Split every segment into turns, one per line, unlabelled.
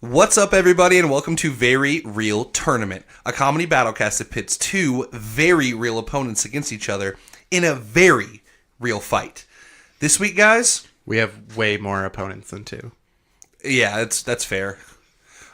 What's up, everybody, and welcome to Very Real Tournament, a comedy battlecast that pits two very real opponents against each other in a very real fight. This week, guys,
we have way more opponents than two.
Yeah, that's fair.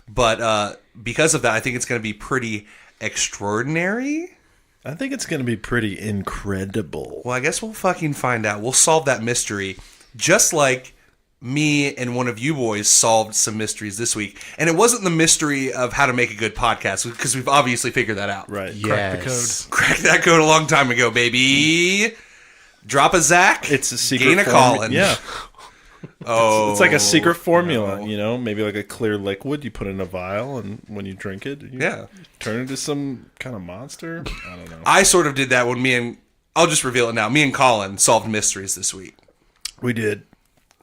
But because of that, I think it's going to be pretty extraordinary.
I think it's going to be pretty incredible.
Well, I guess we'll fucking find out. We'll solve that mystery, just like me and one of you boys solved some mysteries this week. And it wasn't the mystery of how to make a good podcast, because we've obviously figured that out.
Right.
Crack the code.
Cracked that code a long time ago, baby. Drop a Zach.
It's a secret
gain a Colin.
Yeah.
Oh,
It's like a secret formula, you know, maybe like a clear liquid you put in a vial, and when you drink it, you turn into some kind of monster. I don't know.
I sort of did that when I'll just reveal it now. Me and Colin solved mysteries this week.
We did.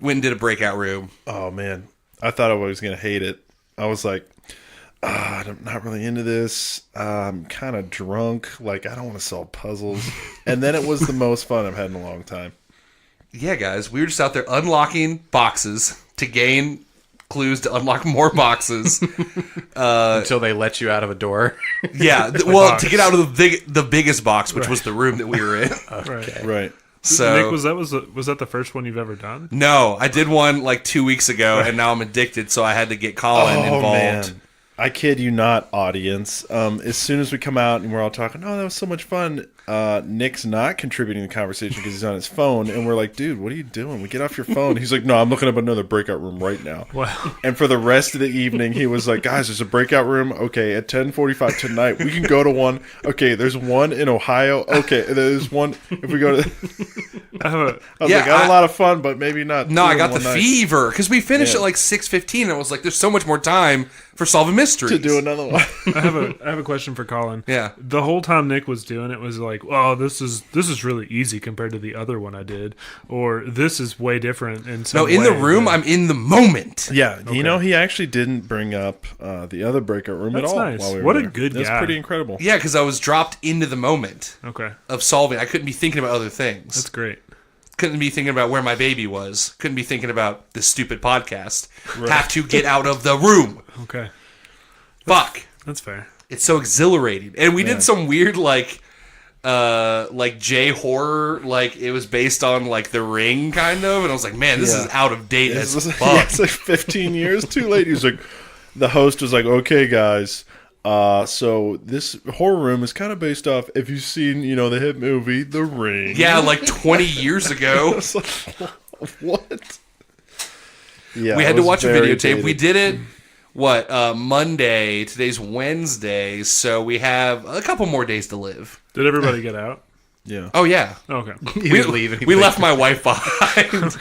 Went and did a breakout room.
Oh, man. I thought I was going to hate it. I was like, I'm not really into this. I'm kind of drunk. Like, I don't want to solve puzzles. And then it was the most fun I've had in a long time.
Yeah, guys. We were just out there unlocking boxes to gain clues to unlock more boxes.
Until they let you out of a door.
Yeah. Well, to get out of the biggest box, which was the room that we were in.
Okay. Right.
So,
Nick, was that the first one you've ever done?
No, I did one like 2 weeks ago, and now I'm addicted, so I had to get Colin involved.
Man. I kid you not, audience. As soon as we come out and we're all talking, oh, that was so much fun, Nick's not contributing to the conversation because he's on his phone, and we're like, dude, what are you doing? We get off your phone. He's like, no, I'm looking up another breakout room right now.
Wow.
And for the rest of the evening, he was like, guys, there's a breakout room. Okay, at 10:45 tonight, we can go to one. Okay, there's one in Ohio. Okay, there's one if we go to... I was like, I had a lot of fun, but maybe not.
No, I got the fever because we finished at like 6:15, and I was like, "There's so much more time for solving mysteries
to do another one."
I have a question for Colin.
Yeah.
The whole time Nick was doing it was like, "Oh, this is really easy compared to the other one I did," or "This is way different." In some
in
way,
the room, I'm in the moment.
Yeah, okay. You know, he actually didn't bring up the other breakout room at all.
Nice.
While we were
what
there.
A good guy.
That's pretty incredible.
Yeah, because I was dropped into the moment.
Okay.
Of solving. I couldn't be thinking about other things.
That's great.
Couldn't be thinking about where my baby was. Couldn't be thinking about this stupid podcast. Right. Have to get out of the room.
Okay.
Fuck.
That's fair.
It's so exhilarating. And we did some weird like J horror, like it was based on like The Ring kind of, and I was like, man, this is out of date as fuck.
Yeah, it's like 15 years too late. He was like, the host was like, okay, guys. So this horror room is kind of based off, if you've seen, the hit movie The Ring.
Yeah, like 20 years ago.
I was like, what? Yeah,
we had to watch a videotape. Dated. We did it, Monday. Today's Wednesday, so we have a couple more days to live.
Did everybody get out?
Yeah.
Oh, yeah.
Okay.
We left my wife behind.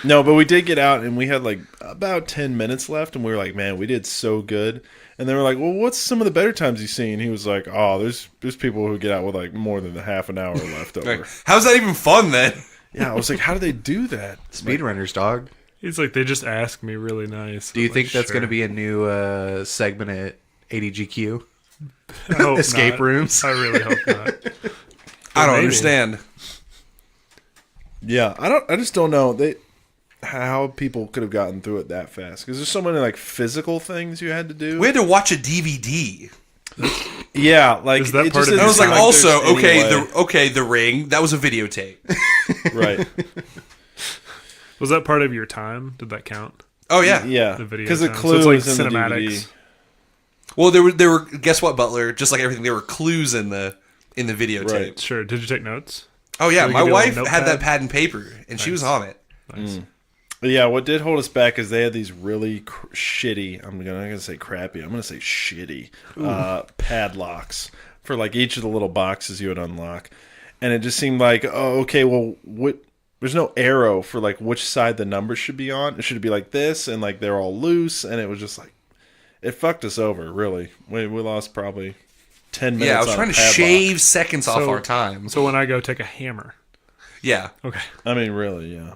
No, but we did get out, and we had like about 10 minutes left, and we were like, man, we did so good. And they were like, well, what's some of the better times you've seen? He was like, oh, there's people who get out with like more than a half an hour left over.
Like, how's that even fun then?
Yeah, I was like, how do they do that?
Speedrunners, dog.
He's like, they just ask me really nice.
Do you think that's going to be a new segment at ADGQ?
Escape
rooms?
I really hope not.
I don't understand.
Yeah, I just don't know how people could have gotten through it that fast, because there's so many like physical things you had to do.
We had to watch a DVD.
Yeah, like
is that part of
I was like, also,
okay,
The Ring. That was a videotape,
right?
Was that part of your time? Did that count?
Oh yeah,
yeah.
The video,
because the clues
so it's like
in
cinematics.
The DVD.
Well, there were. Guess what, Butler? Just like everything, there were clues in the videotape.
Right.
Sure. Did you take notes?
Oh yeah,
so
my wife had that pad and paper, and she was on it.
Nice.
Yeah, what did hold us back is they had these really shitty, I'm not going to say crappy, I'm going to say shitty, padlocks for like each of the little boxes you would unlock. And it just seemed like, oh, okay, well, there's no arrow for like which side the numbers should be on. It should be like this, and like they're all loose, and it was just like, it fucked us over, really. We lost probably 10 minutes.
Yeah, I was trying to shave seconds off our time.
So when I go take a hammer.
Yeah.
Okay.
I mean, really, yeah.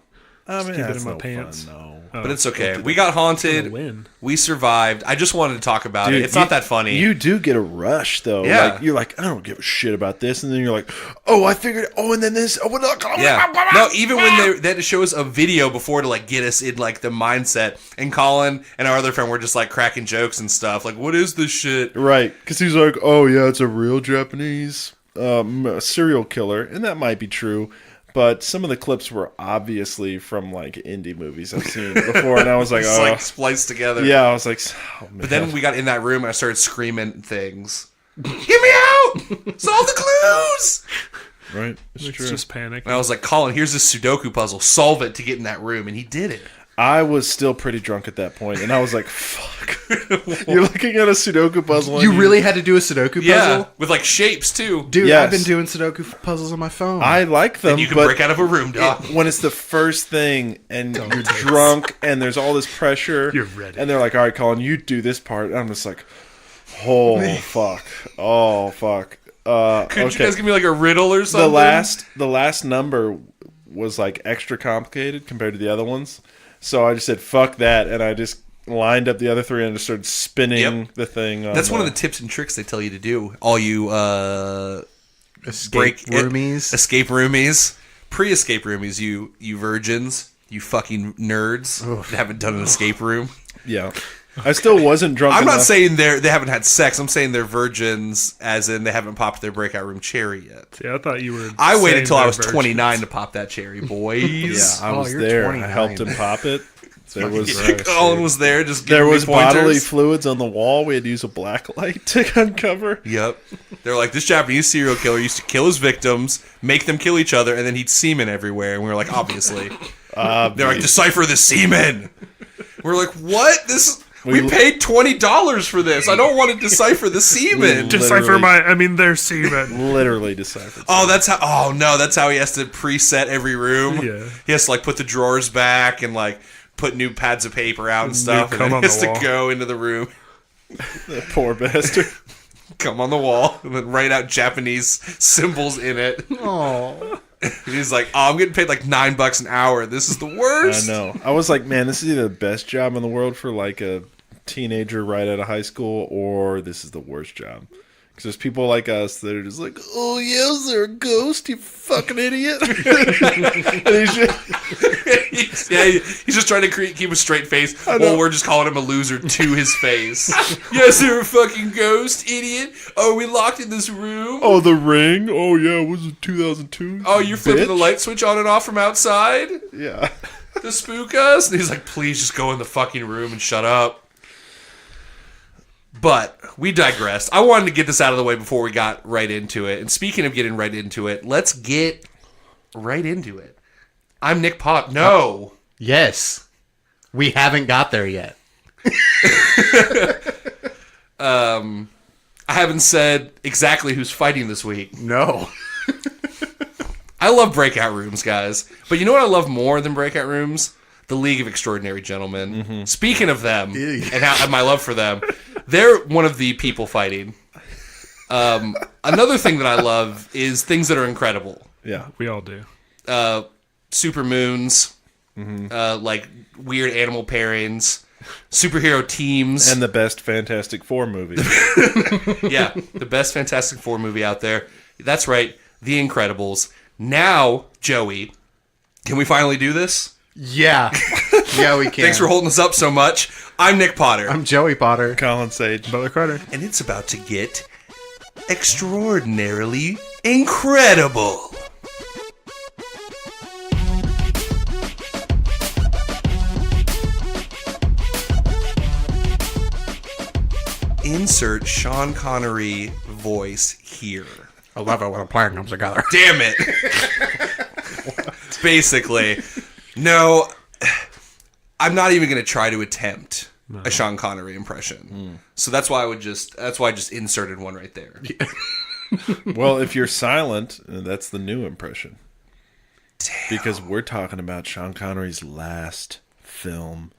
I mean,
keep it
that's
in my
no
pants.
fun, no.
Oh,
But it's okay. We got haunted.
win.
We survived. I just wanted to talk about it. It's not that funny.
You do get a rush, though.
Yeah.
Like, you're like, I don't give a shit about this. And then you're like, oh, I figured, oh, and then this. Oh,
Yeah. No, even when they had to show us a video before to like get us in like the mindset, and Colin and our other friend were just like cracking jokes and stuff. Like, what is this shit?
Right. Because he's like, oh, yeah, it's a real Japanese serial killer. And that might be true. But some of the clips were obviously from like indie movies I've seen before. And I was like,
It's
oh.
like spliced together.
Yeah, I was like, oh, man.
But then we got in that room and I started screaming things. Get me out! Solve the clues!
Right. It's
It's
true.
just panic.
And I was like, Colin, here's this Sudoku puzzle. Solve it to get in that room. And he did it.
I was still pretty drunk at that point, and I was like, fuck. You're looking at a Sudoku puzzle. And
You really had to do a Sudoku puzzle?
Yeah. With like shapes too.
Dude,
Yes.
I've been doing Sudoku puzzles on my phone.
I like them,
And you can
but
break out of a room, dog.
when it's the first thing and you're drunk and there's all this pressure,
You're ready.
and they're like, all right, Colin, you do this part. And I'm just like, oh, fuck. Oh, fuck.
Could you
Okay.
guys give me like a riddle or something?
The last number was like extra complicated compared to the other ones. So I just said, fuck that. And I just lined up the other three and just started spinning the thing.
That's one of the tips and tricks they tell you to do. All you
Escape roomies.
escape roomies, pre-escape roomies. You virgins, you fucking nerds that haven't done an escape room.
Yeah. I still wasn't drunk
I'm
enough.
not saying they haven't had sex. I'm saying they're virgins, as in they haven't popped their breaking room cherry yet.
Yeah, I thought you were.
I waited
saying
till I
they're
was
virgins.
29 to pop that cherry, boys.
Yeah, I
Oh,
was
you're
there.
29.
I helped him pop it. There was
Colin was there. Just
there
giving me
was bodily
pointers.
fluids on the wall. We had to use a black light to uncover.
Yep. They're like, this Japanese serial killer used to kill his victims, make them kill each other, and then he'd semen everywhere. And we were like, obviously. They're like, decipher the semen. We're like, what? We paid $20 for this. I don't want to decipher the semen.
Decipher their semen.
Literally deciphered.
Oh, that's how. Oh no, that's how he has to preset every room.
Yeah.
He has to like put the drawers back and like put new pads of paper out and stuff, and
cum
then
on
he has
the
to
wall.
go into the room,
That poor bastard.
come on the wall, and then write out Japanese symbols in it.
Oh.
He's like, "Oh, I'm getting paid like $9 an hour. This is the
I
worst."
know. I was like, man, this is either the best job in the world for like a teenager right out of high school, or this is the worst job. Because there's people like us that are just like, oh, yeah, is there a ghost, you fucking idiot? And he's just,
He's just trying to keep a straight face while we're just calling him a loser to his face. Yes, they're a fucking ghost, idiot. Oh, are we locked in this room?
oh, The Ring? Oh, yeah, was it 2002?
Oh, you're flipping the
bitch?
light switch on and off from outside
Yeah.
to spook us? And he's like, please just go in the fucking room and shut up. But we digressed. I wanted to get this out of the way before we got right into it. And speaking of getting right into it, let's get right into it. I'm Nick Pot. No.
Yes. We haven't got there yet.
I haven't said exactly who's fighting this week.
No.
I love breakout rooms, guys. But you know what I love more than breakout rooms? The League of Extraordinary Gentlemen.
Mm-hmm.
Speaking of them and my love for them, they're one of the people fighting. Another thing that I love is things that are incredible.
Yeah.
We all do.
Super moons, like weird animal pairings, superhero teams.
And the best Fantastic Four movie.
Yeah, the best Fantastic Four movie out there. That's right, The Incredibles. Now, Joey, can we finally do this?
Yeah. Yeah, we can.
Thanks for holding us up so much. I'm Nick Potter.
I'm Joey Potter.
Colin Sage.
Butler Carter.
And it's about to get extraordinarily incredible. Insert Sean Connery voice here.
I love it when a plan comes together.
Damn it. Basically. No, I'm not even going to try to attempt a Sean Connery impression. So that's why I just inserted one right there.
Well, if you're silent, that's the new impression. Because we're talking about Sean Connery's last film.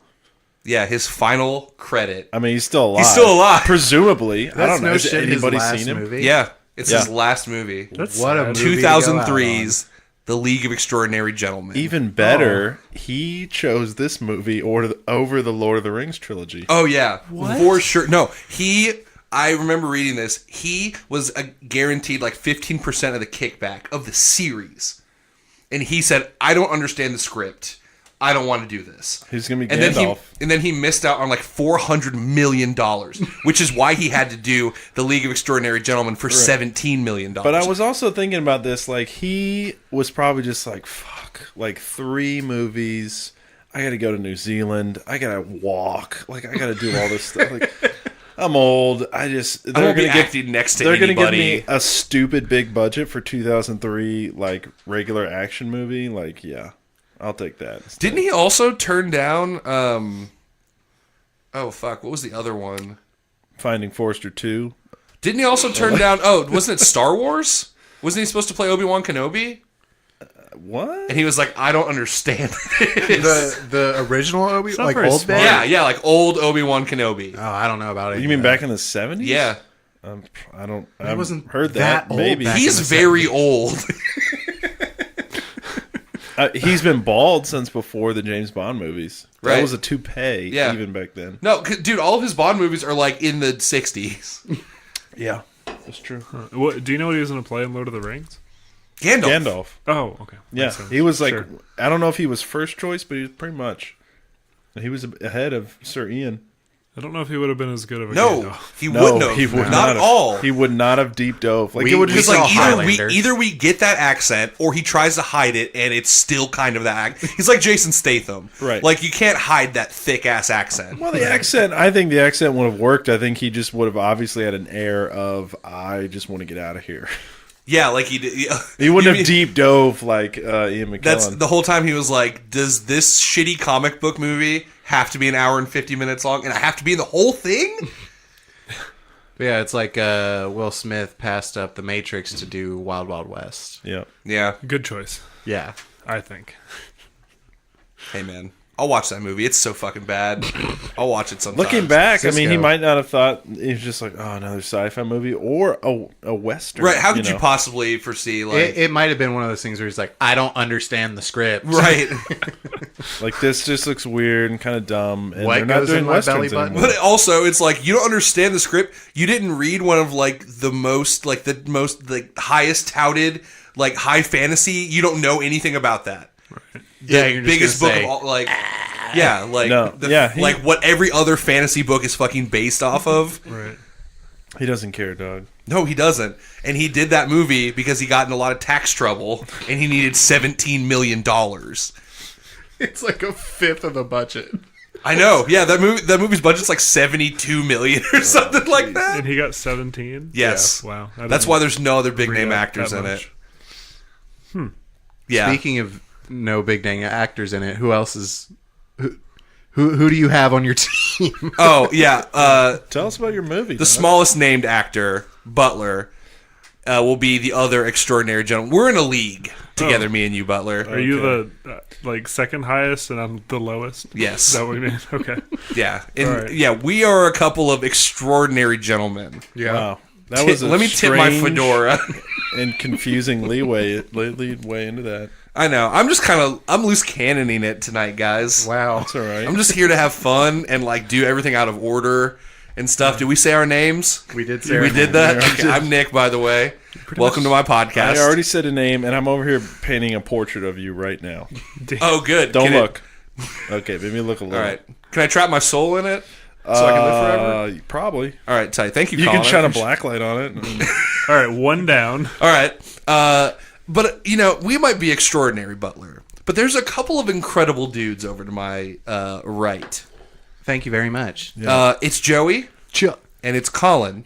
Yeah, his final credit.
I mean, he's still alive.
He's still alive.
Presumably. I
That's
don't know.
no
Has
shit.
anybody
His last
seen him?
movie.
Yeah, it's
Yeah.
his last movie.
That's
What a
sad.
movie to go out on.
2003's The League of Extraordinary Gentlemen.
Even better, he chose this movie over the Lord of the Rings trilogy.
Oh, yeah. For sure. No, I remember reading this. He was guaranteed like 15% of the kickback of the series. And he said, I don't understand the script. I don't want to do this.
He's going to be Gandalf.
And then he missed out on like $400 million, which is why he had to do The League of Extraordinary Gentlemen for $17 million.
But I was also thinking about this, like, he was probably just like, fuck, like 3 movies. I got to go to New Zealand. I got to walk. Like, I got to do all this stuff. Like, I'm old. I
won't be acting next to anybody.
They're going to give me a stupid big budget for 2003, like, regular action movie. Like, yeah. I'll take that.
Didn't he also turn down? Oh fuck! What was the other one?
Finding Forrester 2.
Didn't he also turn down? Oh, wasn't it Star Wars? Wasn't he supposed to play Obi-Wan Kenobi?
What?
And he was like, I don't understand this.
The original Obi,
not
like
very
old
smart.
band?
Yeah, like old Obi-Wan Kenobi.
Oh, I don't know about it.
You mean back in the 70s?
Yeah,
I haven't
wasn't
heard
that
that.
old
Maybe
back
he's
in the
very old.
he's been bald since before the James Bond movies.
Right.
That was a toupee
Yeah.
even back then.
No, dude, all of his Bond movies are like in the 60s.
Yeah, that's true.
What, do you know what he was going to play in Lord of the Rings?
Gandalf.
Oh, okay.
Yeah,
Makes sense.
he was like,
Sure.
I don't know if he was first choice, but he was pretty much. He was ahead of Sir Ian.
I don't know if he would have been as good of a
No,
Gandalf.
he wouldn't have.
he would
not at
have.
all.
He would not have deep dove. Like
We-
it would
we
just
It's like
saw
either
Highlander.
we get that accent or he tries to hide it and it's still kind of that. He's like Jason Statham.
Right.
Like you can't hide that thick ass accent.
Well, the accent, I think the accent would have worked. I think he just would have obviously had an air of, I just want to get out of here.
Yeah, like he did. Yeah.
He wouldn't
You
have
mean-
deep dove like Ian McKellen.
That's the whole time he was like, does this shitty comic book movie have to be an hour and 50 minutes long and I have to be in the whole thing?
But yeah, it's like Will Smith passed up The Matrix to do Wild Wild West.
Yeah.
Yeah.
Good choice,
Yeah.
I think.
Hey, man. I'll watch that movie. It's so fucking bad. I'll watch it sometime.
Looking back, I mean, he
Cisco.
might not have thought he was just like, oh, another sci-fi movie or a western.
Right. How could you
know?
possibly foresee, like...
It might have been one of those things where he's like, I don't understand the script.
Right.
Like, this just looks weird and kind of dumb. And
What
they're not
goes
doing
in my
westerns
belly button?
anymore.
But also, it's like you don't understand the script. You didn't read one of like the most highest touted like high fantasy. You don't know anything about that.
Yeah,
The
you're just
biggest book
gonna say,
of all, like yeah, like
No, yeah,
like what every other fantasy book is fucking based off of.
Right.
He doesn't care, dog.
No, he doesn't. And he did that movie because he got in a lot of tax trouble and he needed $17 million.
It's like a fifth of the budget.
I know. Yeah, that movie's budget's like $72 million or something like that.
And he got 17?
Yes.
Yeah, wow. I
That's
didn't
why there's no other big
read
name
that
actors in
much.
it. Yeah.
Speaking of no big dang actors in it, who else is... Who do you have on your team?
Oh, yeah.
Tell us about your movie.
The smallest named actor, Butler, will be the other extraordinary gentleman. We're in a league together, me and you, Butler.
Are you the second highest and I'm the lowest?
Yes.
Is that what we mean? Okay.
Yeah. And,
All right.
yeah, we are a couple of extraordinary gentlemen.
Wow. That was a
Let me tip my
strange
fedora.
and confusing lead way into that.
I know. I'm just I'm loose cannoning it tonight, guys.
Wow.
That's all right.
I'm just here to have fun and like do everything out of order and stuff. Did we say our names?
We did say
We
our
did
name.
that?
Yeah.
Okay, I'm Nick, by the way. Welcome to my podcast.
I already said a name, and I'm over here painting a portrait of you right now.
Oh, good.
Don't
Can it-
look. Okay, maybe look a little.
All right. Can I trap my soul in it so I can live forever?
Probably.
All right, tight. Thank you,
You
Colin.
can shine a black light on it. and-
All right, one down.
All right. But, we might be extraordinary, Butler. But there's a couple of incredible dudes over to my right.
Thank you very much.
It's Joey
Chuck.
and it's Colin.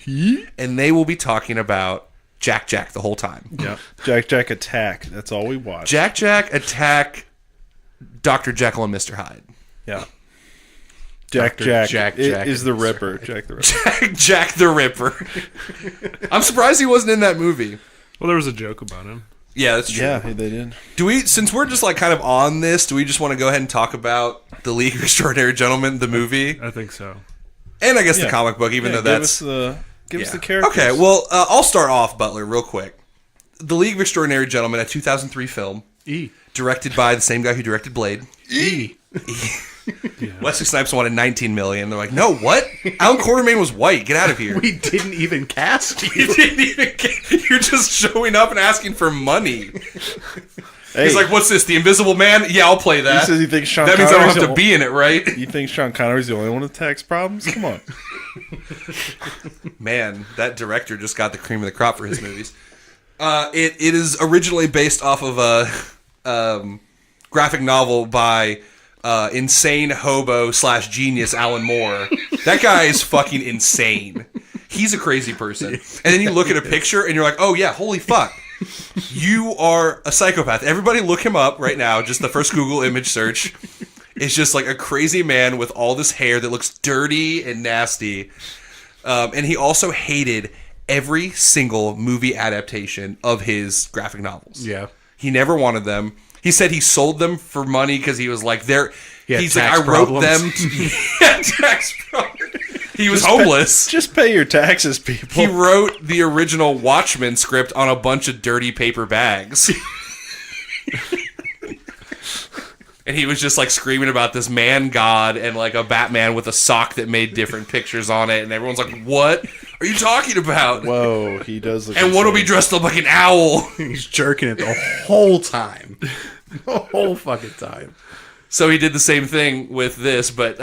And they will be talking about Jack the whole time.
yeah. Jack Attack. That's all we watch.
Jack Attack, Dr. Jekyll and Mr. Hyde.
Yeah. Jack
Jack
is the
and Mr.
Ripper. Jack the Ripper.
Jack the Ripper. I'm surprised he wasn't in that movie.
Well, there was a joke about him.
Yeah, that's true.
Yeah, they did.
Do we, since we're just like kind of on this, do we just want to go ahead and talk about The League of Extraordinary Gentlemen, the movie?
I think so.
And I guess the
Yeah.
comic book, even though
Give
that's...
us the
Yeah.
characters.
Okay, well, I'll start off, Butler, real quick. The League of Extraordinary Gentlemen, a 2003 film, directed by the same guy who directed Blade. Wesley Snipes wanted $19 million. They're like, no, what? Alan Quartermain was white. Get out of here.
We didn't even cast you.
You're just showing up and asking for money.
Hey,
He's like, what's this? The Invisible Man? Yeah, I'll play that.
he says he thinks Sean
That means I don't
Connery's
have to be in it, right?
You think Sean Connery's the only one with tax problems? Come on.
Man, that director just got the cream of the crop for his movies. It is originally based off of a graphic novel by insane hobo / genius Alan Moore. That guy is fucking insane. He's a crazy person. And then you look at a picture and you're like, oh yeah, holy fuck. You are a psychopath. Everybody look him up right now. Just the first Google image search. It's just like a crazy man with all this hair that looks dirty and nasty. And he also hated every single movie adaptation of his graphic novels.
Yeah.
He never wanted them. He said he sold them for money because he was like, he's like, I wrote
problems.
them. He had tax problems. He was homeless.
Just pay your taxes, people.
He wrote the original Watchmen script on a bunch of dirty paper bags. And he was just like screaming about this man god and like a Batman with a sock that made different pictures on it. And everyone's like, what are you talking about?
Whoa, he does look
And one will be
insane.
dressed up like an owl.
He's jerking it the whole time. The whole fucking time.
So he did the same thing with this. But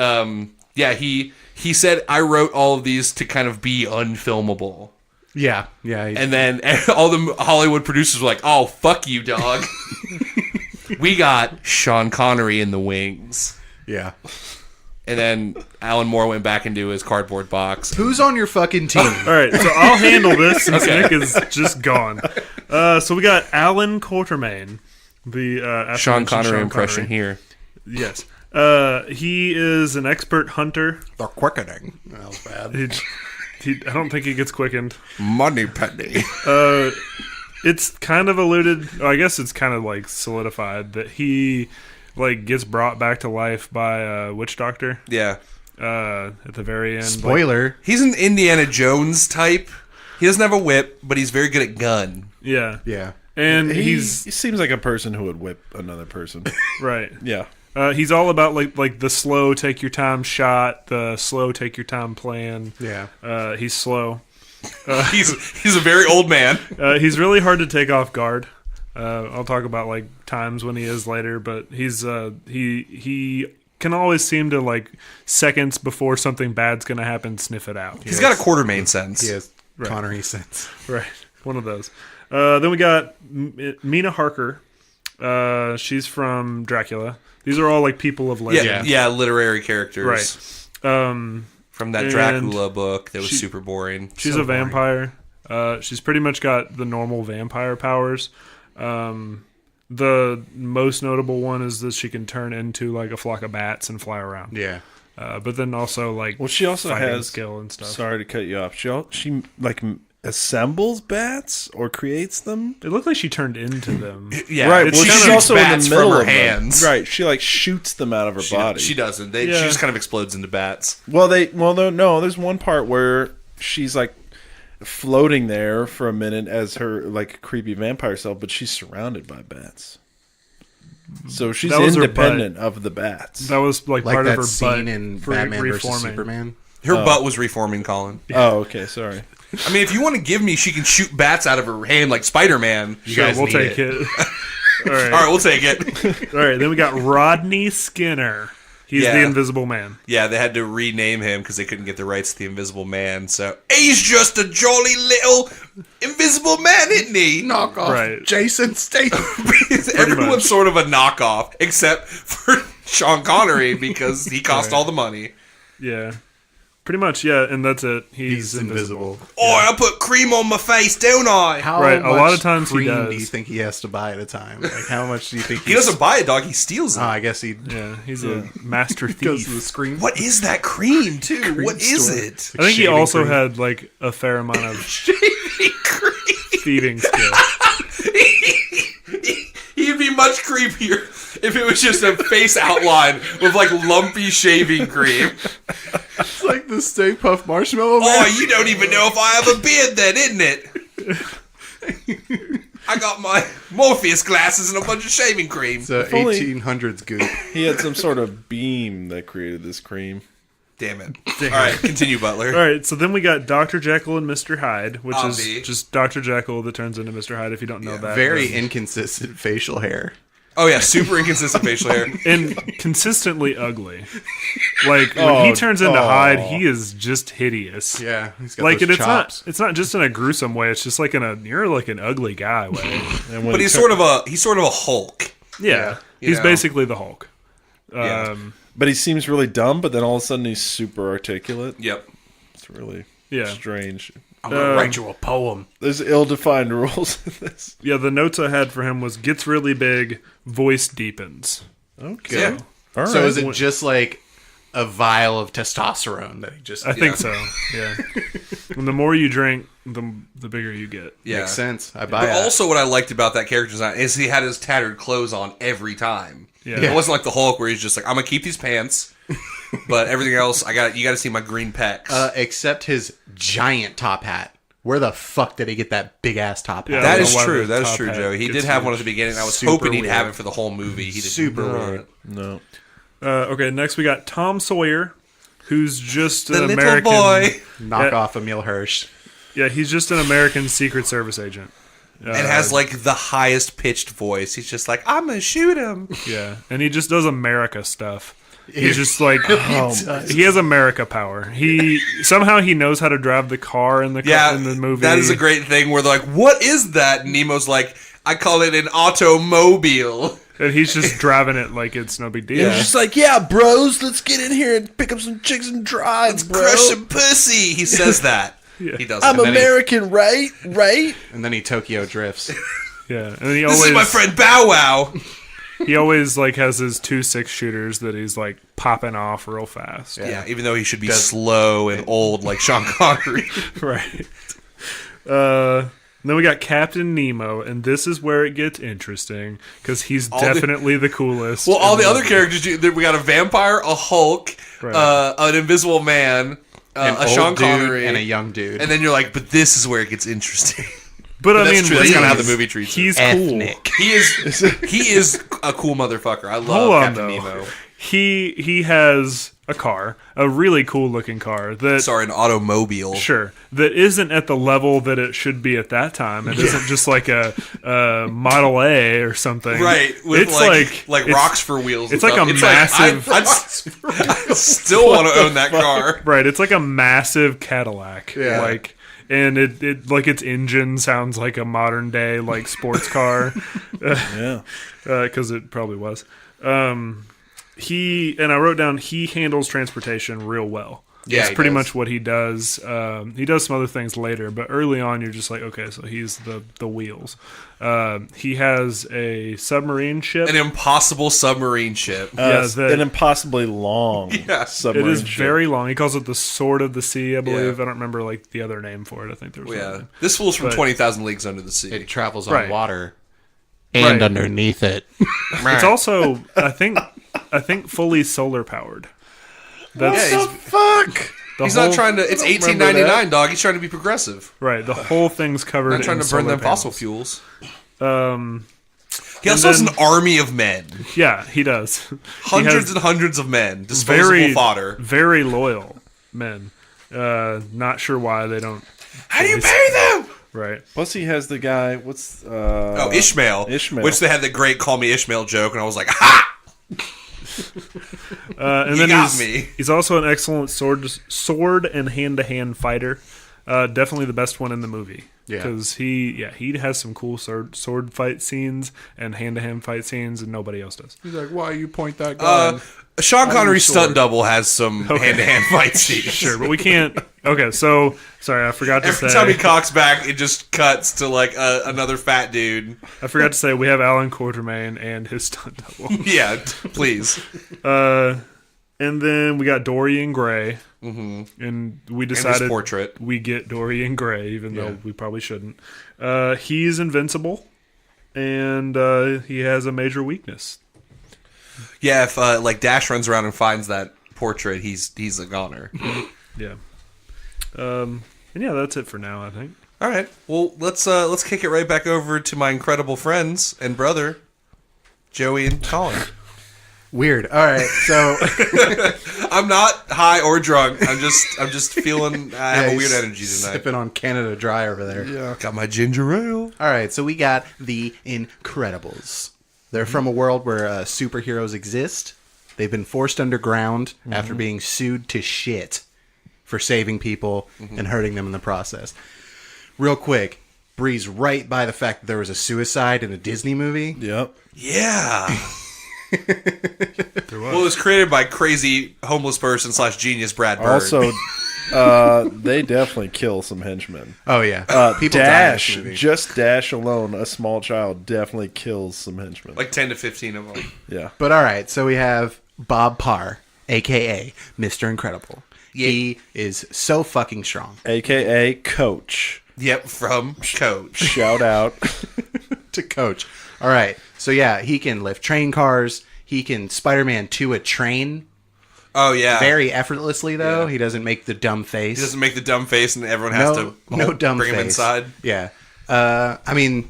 yeah, he said, I wrote all of these to kind of be unfilmable.
Yeah.
And then all the Hollywood producers were like, oh, fuck you, dog. We got Sean Connery in the wings.
Yeah.
And then Alan Moore went back into his cardboard box.
Who's on your fucking team?
All right, so I'll handle this since Nick is just gone. So we got Alan Quartermain, the
Sean
aforementioned
Connery impression here.
Yes, he is an expert hunter.
They're quickening. That was bad.
I don't think he gets quickened.
Money penny.
It's kind of alluded. I guess it's kind of like solidified that he like gets brought back to life by a witch doctor.
Yeah.
At the very end.
Spoiler.
He's an Indiana Jones type. He doesn't have a whip, but he's very good at gun.
Yeah.
Yeah.
And
He seems like a person who would whip another person.
right.
Yeah.
He's all about like the slow take your time shot, the slow take your time plan.
Yeah.
He's slow.
He's a very old man.
He's really hard to take off guard. I'll talk about like times when he is later, but he can always seem to like seconds before something bad's gonna happen, sniff it out.
He's got a Quartermain sense.
He has Connery sense.
Right, one of those. Then we got Mina Harker. She's from Dracula. These are all like people of legend.
Yeah, literary characters.
Right.
From that
And
Dracula book that was super boring.
She's a vampire. She's pretty much got the normal vampire powers. The most notable one is that she can turn into like a flock of bats and fly around.
Yeah.
But then also like
She also
fighting
has
skill and stuff.
Sorry to cut you off. She like assembles bats or creates them.
It looked like she turned into them.
Yeah,
Right.
She
Well, she's
shoots
also in
bats
the middle
from her
of them.
hands.
Right. She like shoots them out of her body.
She doesn't. She
Yeah.
just kind of explodes into bats.
Well, no. There's one part where she's like floating there for a minute as her like creepy vampire self, but she's surrounded by bats. So she's
That was her
independent of the bats.
That was like part
Like
of
that
her
scene
butt
in
for
Batman versus
reforming.
Superman.
Her butt was reforming, Colin.
Oh, okay. Sorry.
I mean, if you want to give me, she can shoot bats out of her hand like Spider-Man.
Sure,
guys
we'll
need
take
it.
it. All right.
All right, we'll take it.
All right. Then we got Rodney Skinner. He's
Yeah.
the Invisible Man.
Yeah, they had to rename him because they couldn't get the rights to the Invisible Man. So he's just a jolly little Invisible Man, isn't he?
Knockoff.
Right.
Jason Statham.
Everyone's
much.
sort of a knockoff, except for Sean Connery because he cost
Right.
all the money.
Yeah. Pretty much, yeah, and that's it. He's
invisible.
Oh, I put cream on my face, don't I?
How
Right, a
much
lot of times he
cream
does.
do you think he has to buy at a time? Like, how much do you think
He doesn't buy a dog; he steals it.
Oh, I guess he
Yeah, he's a master
goes to the
thief.
screen.
What is that cream, too? What is
store.
it?
I think he
Shaving
also
cream.
had like a fair amount of
Shaving cream.
thieving skill.
He'd be much creepier if it was just a face outline with like lumpy shaving cream.
It's like the Stay Puft Marshmallow Man.
Oh, you don't even know if I have a beard then, isn't it? I got my Morpheus glasses and a bunch of shaving cream.
It's a
only-
1800s goop.
He had some sort of beam that created this cream.
Damn it. All right, continue, Butler.
All right, so then we got Dr. Jekyll and Mr. Hyde, which
Obvi.
is just Dr. Jekyll that turns into Mr. Hyde. If you don't know that,
Very
then-
inconsistent facial hair.
Oh, yeah, super inconsistent facial hair.
and consistently ugly. Like when he turns into Hyde, he is just hideous.
Yeah, he's got
Like,
those
and
chops.
it's not just in a gruesome way. It's just like you're like an ugly guy way.
And when
But
he
he's sort of a Hulk.
Yeah,
you
he's
know.
basically the Hulk.
Yeah.
But he seems really dumb, but then all of a sudden he's super articulate.
Yep.
It's really
Yeah.
strange.
I'm gonna write you a poem.
There's ill-defined rules in this.
Yeah, the notes I had for him was gets really big, voice deepens.
Okay.
Yeah.
All right.
So is it just like a vial of testosterone that he just
I think so. Yeah. And the more you drink, the bigger you get.
Yeah.
makes sense? I buy
But
it.
also, what I liked about that character design is he had his tattered clothes on every time.
Yeah.
It wasn't like the Hulk where he's just like, I'm gonna keep these pants, but everything else, you got to see my green pecs.
Except his giant top hat. Where the fuck did he get that big ass top hat?
Yeah.
that
I don't
is
know why
true.
the
That is
top
true,
hat
Joe. He
gets
did have one at
huge.
the beginning. I was
Super
hoping he'd
weird.
have it for the whole movie. He did
Super
not.
weird.
No.
Okay, next we got Tom Sawyer, who's just
The
an
little
American
boy.
Knock
Yeah.
off Emil Hirsch.
Yeah, he's just an American Secret Service agent.
And has like the highest pitched voice. He's just like, I'm gonna shoot him.
Yeah, and he just does America stuff. He's just like he has America power. He somehow he knows how to drive the car in the
Yeah,
in the movie.
that is a great thing where they're like, what is that? And Nemo's like, I call it an automobile.
And he's just driving it like it's no big deal.
He's just like, yeah, bros, let's get in here and pick up some chicks and drive, bro.
Crush some pussy. He says that.
Yeah.
He does.
I'm
And then he-
American, right? Right?
And then he Tokyo drifts.
Yeah, and he
This
always
is my friend Bow Wow.
he always like has his 2 6-shooters that he's like popping off real fast.
Yeah, even though he should be slow and old like Sean Connery.
Right. Then we got Captain Nemo, and this is where it gets interesting because he's definitely the coolest.
Well, all
in
the other
movie.
characters, we got a vampire, a Hulk,
Right.
an invisible man,
An
a
old
Sean
dude
Connery,
and a young dude.
and then you're like, but this is where it gets interesting.
But I
That's
mean,
true. That's kind of how the
he's-
movie treats it.
He's
Ethnic.
cool.
He is a cool motherfucker. I love
Hold on,
Captain
though.
Nemo.
He has a car, a really cool looking car that
Sorry, an automobile.
sure that isn't at the level that it should be at that time. It isn't just like a Model A or something.
Right, with
it's
like
it's-
rocks for wheels. and
it's like
stuff.
a massive-
I still want to own that car.
Right, it's like a massive Cadillac.
Yeah.
Like, and it like its engine sounds like a modern day like sports car.
Yeah.
Because it probably was. I wrote down he handles transportation real well.
Yeah,
That's
he
pretty
does.
much what he does. He does some other things later, but early on, you're just like, okay, so he's the wheels. He has a submarine ship.
An impossible submarine ship.
Yeah,
An impossibly long
Yeah.
submarine
it is
ship.
very long. He calls it the Sword of the Sea, I believe.
Yeah.
I don't remember like the other name for it. I think there was
Yeah,
something.
this fool's from
But-
20,000 Leagues Under the Sea.
It travels on
Right.
water.
Right.
And underneath it.
It's also, I think fully solar powered. That's
Yeah,
Fuck!
he's
whole,
not trying to. It's
remember
1899, dog. He's trying to be progressive.
right. The whole thing's covered.
Not trying
in
to burn
solar
them fossil
panels.
fuels. He also has
then-
an army of men,
Yeah, he does.
hundreds
he
and hundreds of men, disposable
has
fodder.
very loyal men. Not sure why they don't.
How do you pay them?
Right.
Plus, he has the guy. What's
Oh, Ishmael.
Ishmael.
Which they had the great "Call Me Ishmael" joke, and I was like, "Ha!"
And
You
then
got me.
he's also an excellent sword and hand to hand fighter. Definitely the best one in the movie.
Yeah.
Because he has some cool sword fight scenes and hand to hand fight scenes, and nobody else does.
He's like, why you point that gun?
Sean Connery's
sword.
stunt double has some hand-to-hand fight scenes.
Sure, but we can't. Okay, so sorry, I forgot to
Every
say.
time he cocks back, it just cuts to like another fat dude.
I forgot to say we have Alan Quartermain and his stunt double.
Yeah, please.
And then we got Dorian Gray, and we
And his
decided
portrait.
we get Dorian Gray, even though we probably shouldn't. He's invincible, and he has a major weakness.
Yeah, if like Dash runs around and finds that portrait, he's a goner.
Yeah. And yeah, that's it for now, I think.
All right. Well, let's kick it right back over to my incredible friends and brother, Joey and Colin.
Weird. All right, so
I'm not high or drunk. I'm just feeling I have a weird energy tonight.
Sipping on Canada Dry over there.
Yeah.
Got my ginger ale.
All right, so we got the Incredibles. They're from a world where superheroes exist. They've been forced underground after being sued to shit for saving people and hurting them in the process. Real quick, breeze right by the fact that there was a suicide in a Disney movie.
Yep.
Yeah. Well, it was created by crazy homeless person / genius Brad Bird.
Also, they definitely kill some henchmen.
Oh, yeah. People
Dash,
die in this movie.
just Dash alone, a small child definitely kills some henchmen.
like 10 to 15 of them.
Yeah.
But all right, so we have Bob Parr, a.k.a. Mr. Incredible.
Yeah.
He is so fucking strong.
AKA Coach.
Yep, from Coach.
Shout out.
To coach. All right, so yeah, he can lift train cars. He can Spider-Man to a train
Oh yeah.
very effortlessly, though.
Yeah.
He doesn't make the dumb face.
He doesn't make the dumb face, and everyone has to
dumb
bring
face.
him inside.
Yeah. I mean,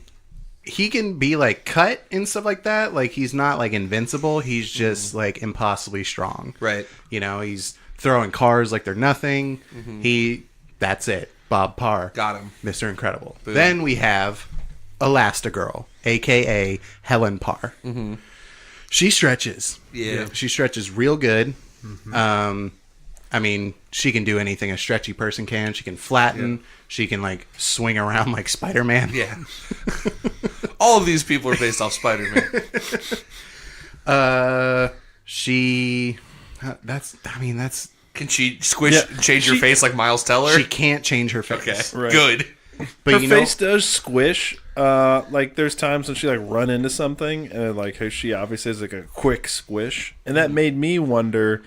he can be like cut and stuff like that. Like he's not like invincible. He's just like impossibly strong.
Right.
You know, he's throwing cars like they're nothing. That's it. Bob Parr.
Got him.
Mr. Incredible.
Boom.
Then we have Elastigirl, a.k.a. Helen Parr. She stretches.
Yeah.
She stretches real good. I mean, she can do anything a stretchy person can. She can flatten.
Yeah.
She can, like, swing around like Spider-Man.
Yeah. All of these people are based off Spider-Man.
That's...
Can she squish
Yeah,
and change her face like Miles Teller?
She can't change her face.
Okay.
Right.
Good.
But
Her
you know,
face does squish. Like there's times when she like run into something and like she obviously has like a quick squish, and that made me wonder: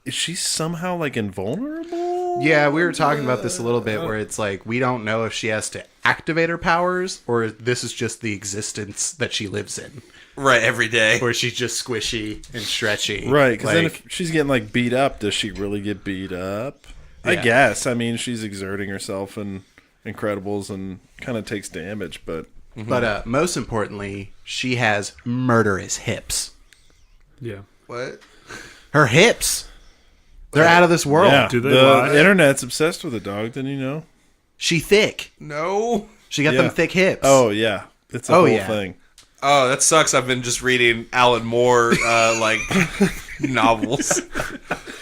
is she somehow like invulnerable?
yeah, we were talking about this a little bit where it's like we don't know if she has to activate her powers or this is just the existence that she lives in.
Right, every day.
Where she's just squishy and stretchy.
Right, because then
Like,
if she's getting like beat up, does she really get beat up? I
Yeah.
guess. I mean, she's exerting herself in Incredibles and kind of takes damage, but
But most importantly, she has murderous hips.
Yeah.
What?
Her hips. They're out of this world.
yeah,
Do they
the
lie?
internet's obsessed with the dog. Didn't you know?
She thick.
No.
She got
Yeah.
them thick hips.
Oh yeah, it's a
Oh,
whole
yeah.
thing.
Oh, that sucks. I've been just reading Alan Moore like novels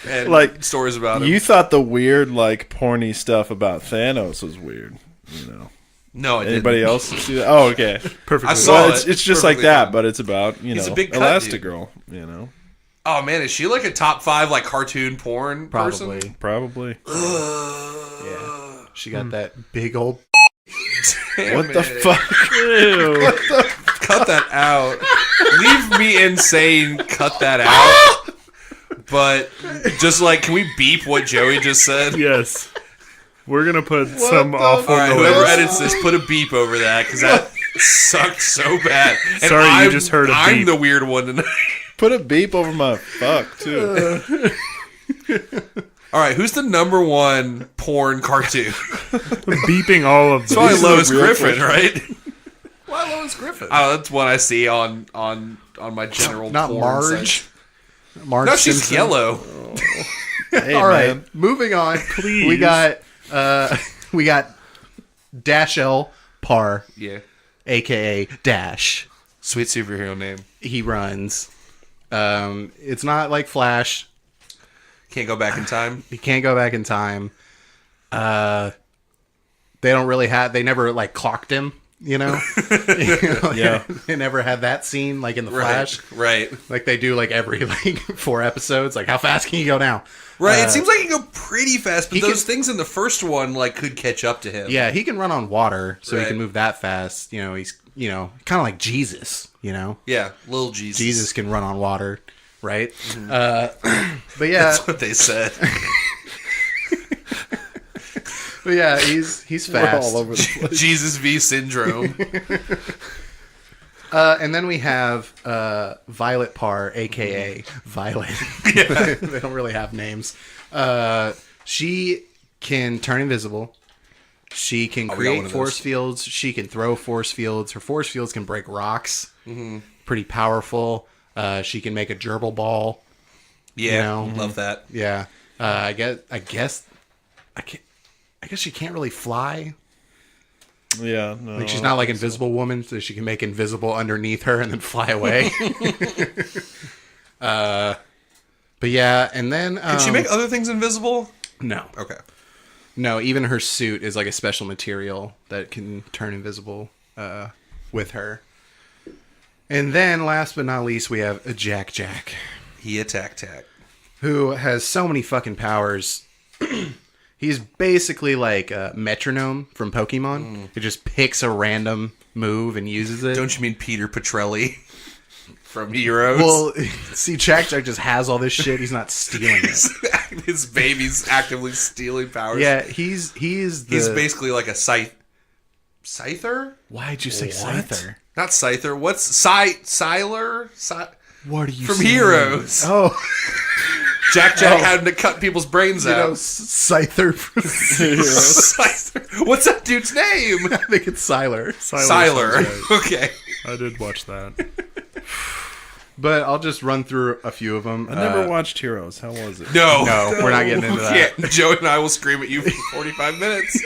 and
Like,
stories about him.
You thought the weird, like, porny stuff about Thanos was weird, you know?
No, I didn't.
Anybody else see that? Oh, okay.
Perfect.
I saw
Well,
it.
it's just like
Perfectly
that,
fine.
but it's about, you
He's
know,
a big cut dude.
Elastigirl, you know?
Oh man, is she like a top 5 like cartoon porn
probably.
person?
Probably.
Yeah. She got that big old.
Damn
What the
it.
fuck?
Cut that out. Leave me insane. Cut that out. But just like, can we beep what Joey just said?
Yes. We're going to put some awful
All right,
noise.
whoever edits this, put a beep over that because that sucked so bad. And
Sorry, you
I'm,
just heard a
I'm
beep.
the weird one tonight.
Put a beep over my fuck, too.
All right, who's the number 1 porn cartoon?
Beeping all of
It's probably
These are
Lois
the real
Griffin,
questions.
right?
Why Lois Griffin?
Oh, that's what I see on my general
Not
porn
Marge.
sites.
Marge
No, she's
Simpson.
yellow.
Hey,
All right,
man.
moving on.
Please.
We got Dash L Parr,
Yeah.
aka Dash.
Sweet superhero name.
He runs. It's not like Flash.
Can't go back in time.
He can't go back in time. They don't really have. They never like clocked him. You know.
Yeah.
They never had that scene like in the Flash.
Right.
Like they do like every like 4 episodes. Like how fast can you go now?
Right. It seems like he can go pretty fast, but
he
those
can-
things in the first one like could catch up to him.
Yeah, he can run on water, so he
Right.
can move that fast. You know, he's kind of like Jesus. You know,
Yeah. Little Jesus.
Jesus can run on water, right? But yeah,
That's what they said.
but yeah, he's
We're
fast.
all over the place.
Jesus V syndrome.
And then we have Violet Parr, aka Violet. They don't really have names. She can turn invisible. She can
we got one
create
of those.
force fields. She can throw force fields. Her force fields can break rocks. Mm-hmm. Pretty powerful. She can make a gerbil ball.
Yeah,
You know?
love that.
Yeah. I guess she can't really fly.
Yeah, no.
Like she's not like Invisible Woman, so she can make invisible underneath her and then fly away. But yeah, and then
Can she make other things invisible?
no.
Okay.
No, even her suit is like a special material that can turn invisible with her. And then, last but not least, we have a Jack Jack,
He Attack-tack.
who has so many fucking powers. He's basically like a metronome from Pokemon. It just picks a random move and uses it.
Don't you mean Peter Petrelli from Heroes?
Well, see, Jack Jack just has all this shit. He's not stealing it.
His baby's actively stealing powers.
Yeah, he's
basically like a scyther?
Why'd you say Scyther?
Not scyther. What's Siler?
What are you
From
saying?
Heroes.
Oh,
Jack had to cut people's brains
you
out.
know, Scyther from Heroes.
Scyther. What's that dude's name?
I think it's Sylar.
Siler.
sounds right.
Okay.
I did watch that.
But I'll just run through a few of them.
I never watched Heroes. How was it?
No.
No, we're not getting into that.
Yeah, Joe and I will scream at you for 45 minutes.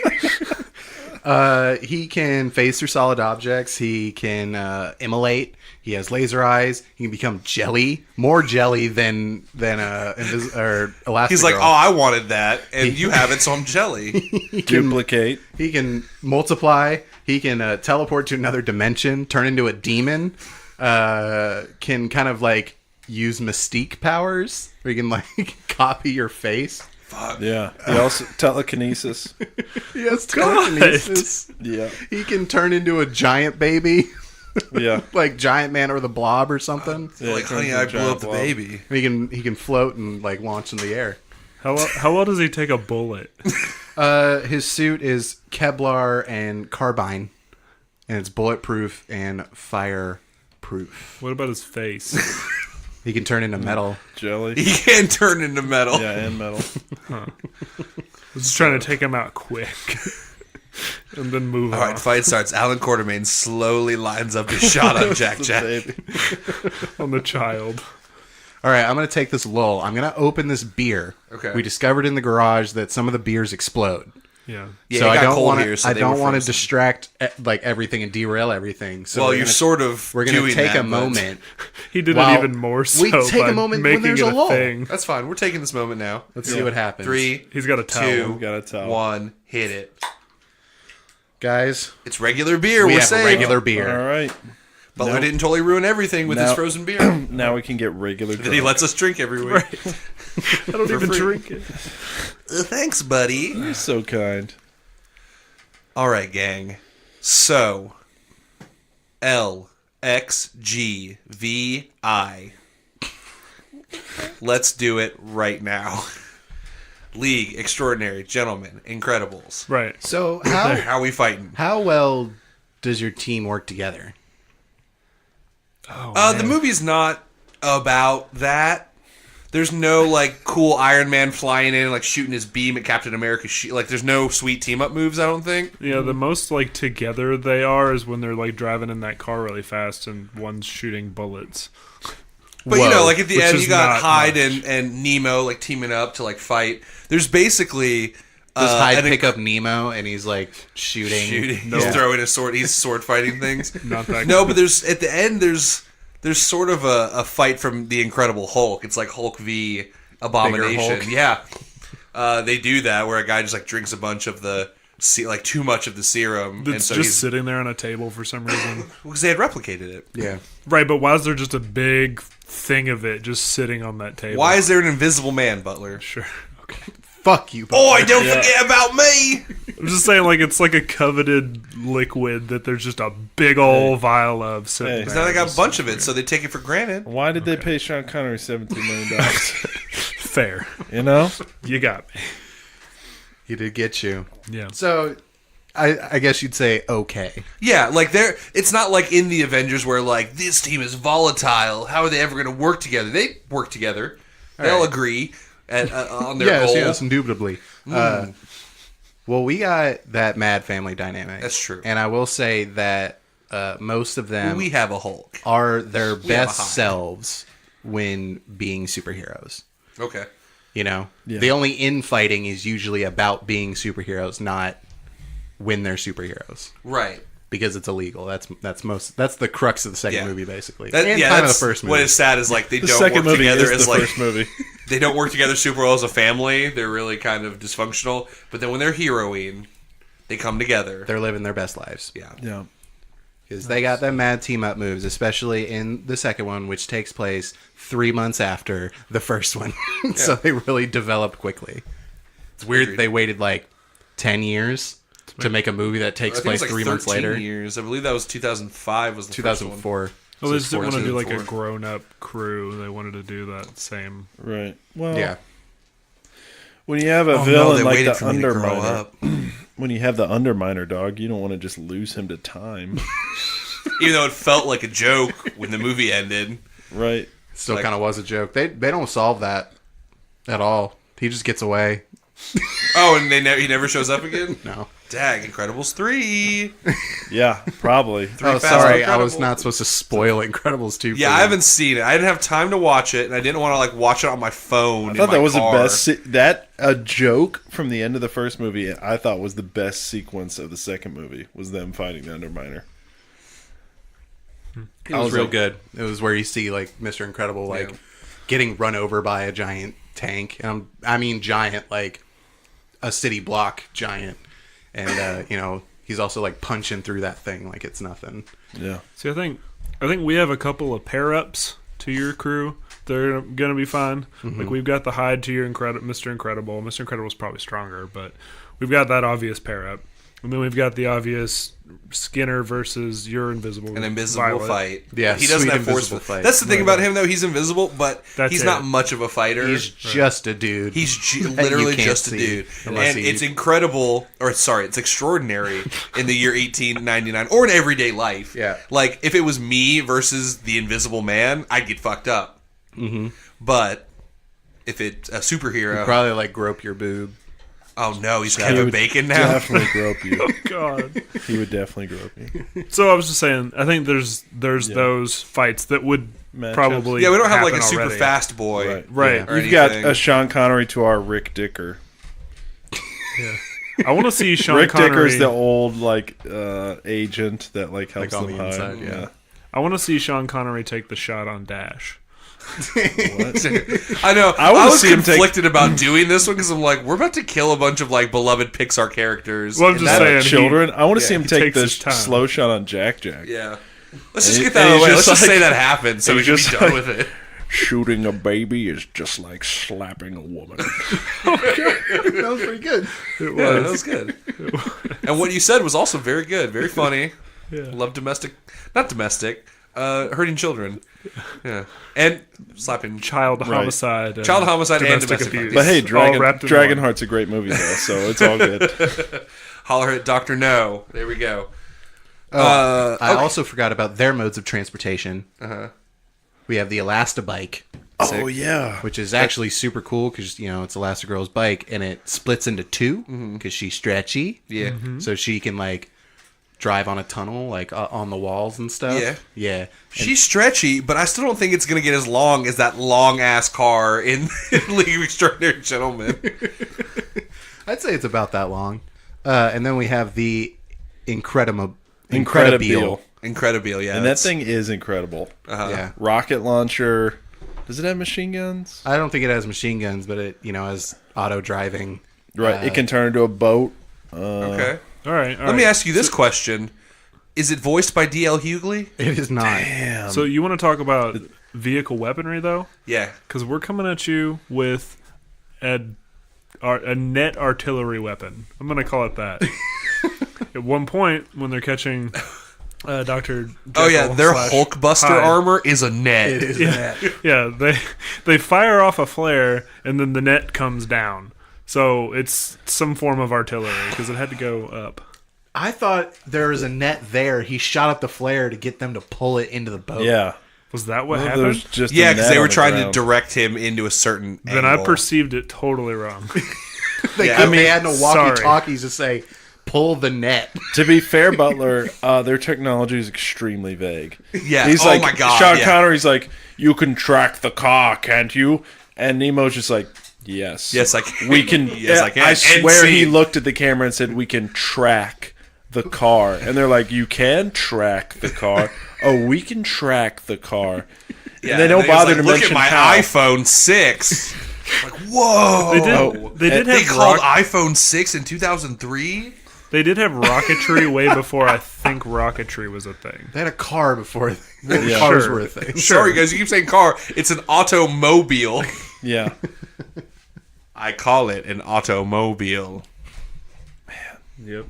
He can phase through solid objects. He can immolate. He has laser eyes. He can become jelly, more jelly than Elastigirl.
He's like, oh, I wanted that, and you have it, so I'm jelly.
Duplicate.
He can multiply. He can teleport to another dimension, turn into a demon. Can kind of like use mystique powers, where he can like copy your face.
Fuck.
Yeah. He also telekinesis.
He has telekinesis.
Yeah.
He can turn into a giant baby,
Yeah.
like Giant Man or the Blob or something.
Yeah,
Like,
it
honey,
turns
I
into
blew
giant
up the
blob.
baby.
He can float and like launch in the air.
How well does he take a bullet?
His suit is Kevlar and carbine, and it's bulletproof and fireproof.
What about his face?
He can turn into metal.
Jelly.
He can turn into metal.
Yeah, and metal.
I was just trying to take him out quick. And then move
All
on.
right, fight starts. Alan Quartermain slowly lines up his shot on Jack Jack.
Baby.
On the child.
All right, I'm going to take this lull. I'm going to open this beer.
Okay.
We discovered in the garage that some of the beers explode.
Yeah.
Yeah,
So
it
I
got
don't
cold
want
here,
to.
so
I
they
don't
were
want to
frozen.
distract like everything and derail everything. So
Well,
we're
you're
gonna,
sort of
we're going to
doing
take
that,
a
but-
moment.
He did
Wow.
it even more so
We take a
by
moment when
making
there's
it
a lull.
thing.
That's fine. We're taking this moment now.
Let's see what happens.
3,
He's got a towel.
2,
Got a towel.
1, hit it.
Guys,
It's regular beer.
we
We're
have
saying.
regular beer.
All right.
Butler
Nope.
didn't totally ruin everything with his
Now-
frozen beer
Now we can get regular.
that he lets us drink every week.
I don't even
free.
drink it.
Thanks, buddy.
You're so kind.
All right, gang. So, LXGVI. Let's do it right now. League, Extraordinary, Gentlemen, Incredibles.
Right.
So
How are we fighting?
how well does your team work together?
The movie's not about that. There's no like cool Iron Man flying in and like shooting his beam at Captain America's like there's no sweet team up moves, I don't think.
Yeah, the most like together they are is when they're like driving in that car really fast and one's shooting bullets.
But you know, like at the
Which
end
is
you got
not
Hyde
much.
and Nemo like teaming up to like fight. There's basically
Does Hyde
an
pick up Nemo and he's like shooting?
He's throwing a sword. He's sword fighting things.
Not that
No, but there's at the end there's sort of a fight from the Incredible Hulk. It's like Hulk v Abomination.
Hulk.
Yeah, they do that where a guy just like drinks a bunch of the like too much of the serum, and
It's
so
just
he's
sitting there on a table for some reason.
because they had replicated it.
Yeah.
Right, but why is there just a big thing of it just sitting on that table?
Why is there an invisible man, Butler?
Sure. Okay.
Fuck you.
Boy, don't forget about me.
I'm just saying, like, it's like a coveted liquid that there's just a big old vial of. Sitting
Hey.
there.
Because now they got a bunch of it, so they take it for granted.
Why did they pay Sean Connery $17 million?
Fair.
You know?
You got me.
He did get you.
Yeah.
So, I guess you'd say okay.
Yeah, like it's not like in the Avengers where like this team is volatile. How are they ever going to work together? They work together. They'll
right.
agree on their
Yes,
goal.
yes, indubitably. Well, we got that mad family dynamic.
That's true.
And I will say that most of them
We have a Hulk.
are their
have a
best
Hive.
selves when being superheroes.
Okay.
You know,
Yeah.
the only infighting is usually about being superheroes, not when they're superheroes,
Right.
because it's illegal. That's the crux of the second
Yeah.
movie, basically.
That,
and
yeah,
kind of the
that's
first movie.
what is sad is like they
The
don't
second
work
movie
together
is
as
the
like
first movie.
they don't work together super well as a family. They're really kind of dysfunctional. But then when they're heroing, they come together.
They're living their best lives.
Yeah.
Yeah.
Because they got them mad team up moves, especially in the second one, which takes place 3 months after the first one. So they really developed quickly. It's weird that they waited like 10 years to make a movie that takes
I think
place
it's like
3 months
13
later.
years. I believe that was 2005 was the first one.
2004.
Well, they just didn't want to do like a
2004.
grown-up crew. They wanted to do that same.
Right. Well,
Yeah.
when you have a
Oh, no,
villain
they
like
waited
the
for me to grow
Underminer,
up.
when you have the Underminer dog, you don't want to just lose him to time.
Even though it felt like a joke when the movie ended.
Right.
Still
Like-
kind of was a joke. They don't solve that at all. He just gets away.
Oh, and he never shows up again?
No.
Dag, Incredibles 3.
Yeah, probably.
Oh,
Fast
sorry.
and
I was
Incredible.
not supposed to spoil Incredibles 2.
Yeah, I haven't seen it. I didn't have time to watch it, and I didn't want to like watch it on my phone.
I thought that was the best. That a joke from the end of the first movie. I thought was the best sequence of the second movie was them fighting the Underminer.
It was real good. It was where you see like Mr. Incredible like
Yeah.
getting run over by a giant tank. I mean giant, like a city block giant. And he's also like punching through that thing like it's nothing.
Yeah.
See, I think we have a couple of pair-ups to your crew. They're gonna be fine. Like we've got the Hyde to your Mr. Incredible. Mr. Incredible's probably stronger, but we've got that obvious pair-up. And then we've got the obvious Skinner versus your invisible
An invisible
Violet.
fight.
Yeah,
he doesn't
sweet
have force.
invisible fight.
That's the thing about him, though. He's invisible, but
That's
he's
it.
not much of a fighter.
He's just a dude.
He's
that
literally
you can't
just a
see
dude.
unless
And
he-
it's incredible, it's extraordinary in the year 1899 or in everyday life.
Yeah.
Like, if it was me versus the Invisible Man, I'd get fucked up. Mm-hmm. But if it's a superhero...
probably like grope your boob.
Oh, no, he's
He
Kevin
would
Bacon now?
Definitely grope you.
God.
He would definitely grope you.
So I was just saying, I think there's those fights that would
Matchups.
probably
Yeah, we don't have like a
happen
super
already.
fast boy.
Right.
Or
You've got
anything.
a Sean Connery to our Rick Dicker.
I want to see Sean
Rick
Connery.
Dicker's the old agent that like helps
Like on
them
the
hide.
inside, yeah.
I want to see Sean Connery take the shot on Dash.
I know. I
wanna
was
see him take-
conflicted about doing this one because I'm like, we're about to kill a bunch of like beloved Pixar characters.
Well, I'm
in
just
that-
saying,
Children. I want to see him
he
take
takes
the
his time.
slow shot on Jack Jack.
Yeah. Let's just
And
get that out of
he's
the way. Let's
just
just say
like-
that happened so we
he's
can be
just
done
like-
with it.
Shooting a baby is just like slapping a woman.
That was pretty good.
Yeah, that was good. And what you said was also very good, very funny.
Yeah.
Love hurting children. Yeah. And slapping
Child
Right.
homicide. and
Child homicide and
domestic
domestic
abuse.
But hey,
All wrapped in one.
Dragonheart's a great movie though, so it's all good.
Holler at Dr. No. There we go.
I
okay.
also forgot about their modes of transportation. We have the Elastabike,
Oh yeah.
which is actually super cool because it's Elastigirl's bike and it splits into two because she's stretchy.
Yeah.
So she can like drive on a tunnel like on the walls and stuff. Yeah.
She's stretchy, but I still don't think it's going to get as long as that long-ass car in League of Extraordinary Gentlemen.
I'd say it's about that long. And then we have the Incredible.
Incredible.
Incredible, yeah.
And that thing is incredible.
Yeah.
Rocket launcher. Does it have machine guns?
I don't think it has machine guns, but it has auto driving.
Right. It can turn into a boat.
Okay.
All right.
Let me ask you this question. Is it voiced by D.L. Hughley?
It is not.
Damn.
So you want to talk about vehicle weaponry, though?
Yeah.
Because we're coming at you with a net artillery weapon. I'm going to call it that. At one point, when they're catching Dr.
Oh, yeah. Their
Jekyll /
Hulkbuster
Hyde.
armor is a net.
It is
Yeah.
that.
Yeah, they fire off a flare, and then the net comes down. So it's some form of artillery, because it had to go up.
I thought there was a net there. He shot up the flare to get them to pull it into the boat.
Yeah.
Was that what
There's
happened?
just a
Yeah, because
net
they were
on the
trying to
ground.
direct him into a certain
Then
angle.
I perceived it totally wrong.
They had no
sorry.
walkie-talkies to say, pull the net.
To be fair, Butler, their technology is extremely vague.
Yeah.
He's
Oh
like,
my God,
Sean
yeah.
Connery's like, you can track the car, can't you? And Nemo's just like, yes.
Yes,
we can.
Yes, I can.
I
And
swear he
see.
looked at the camera and said, we can track the car. And they're like, you can track the car. Oh, we can track the car.
Yeah,
and they don't
he was
bother
like,
to
look
mention
at my
how.
iPhone 6. Like, whoa.
They did
They
have
called iPhone 6 in 2003?
They did have rocketry way before I think rocketry was a thing.
They had a car before
Yeah.
cars
Sure.
were a thing.
Sorry, guys, you keep saying car. It's an automobile.
Yeah.
I call it an automobile.
Yep.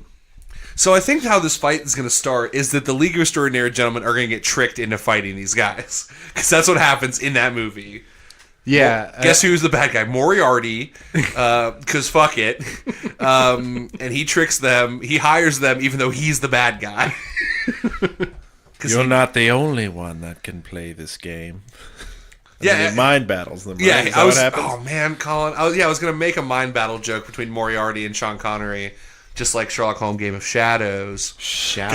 So I think how this fight is going to start is that the League of Extraordinary Gentlemen are going to get tricked into fighting these guys. Because that's what happens in that movie.
Yeah.
Guess who's the bad guy? Moriarty. Because fuck it. And he tricks them. He hires them even though he's the bad guy.
You're not the only one that can play this game. And
Yeah,
then it mind battles them. Right?
Yeah,
Is that
I was.
what happens?
Oh man, Colin. I was going to make a mind battle joke between Moriarty and Sean Connery, just like Sherlock Holmes' Game of Shadows.
Shout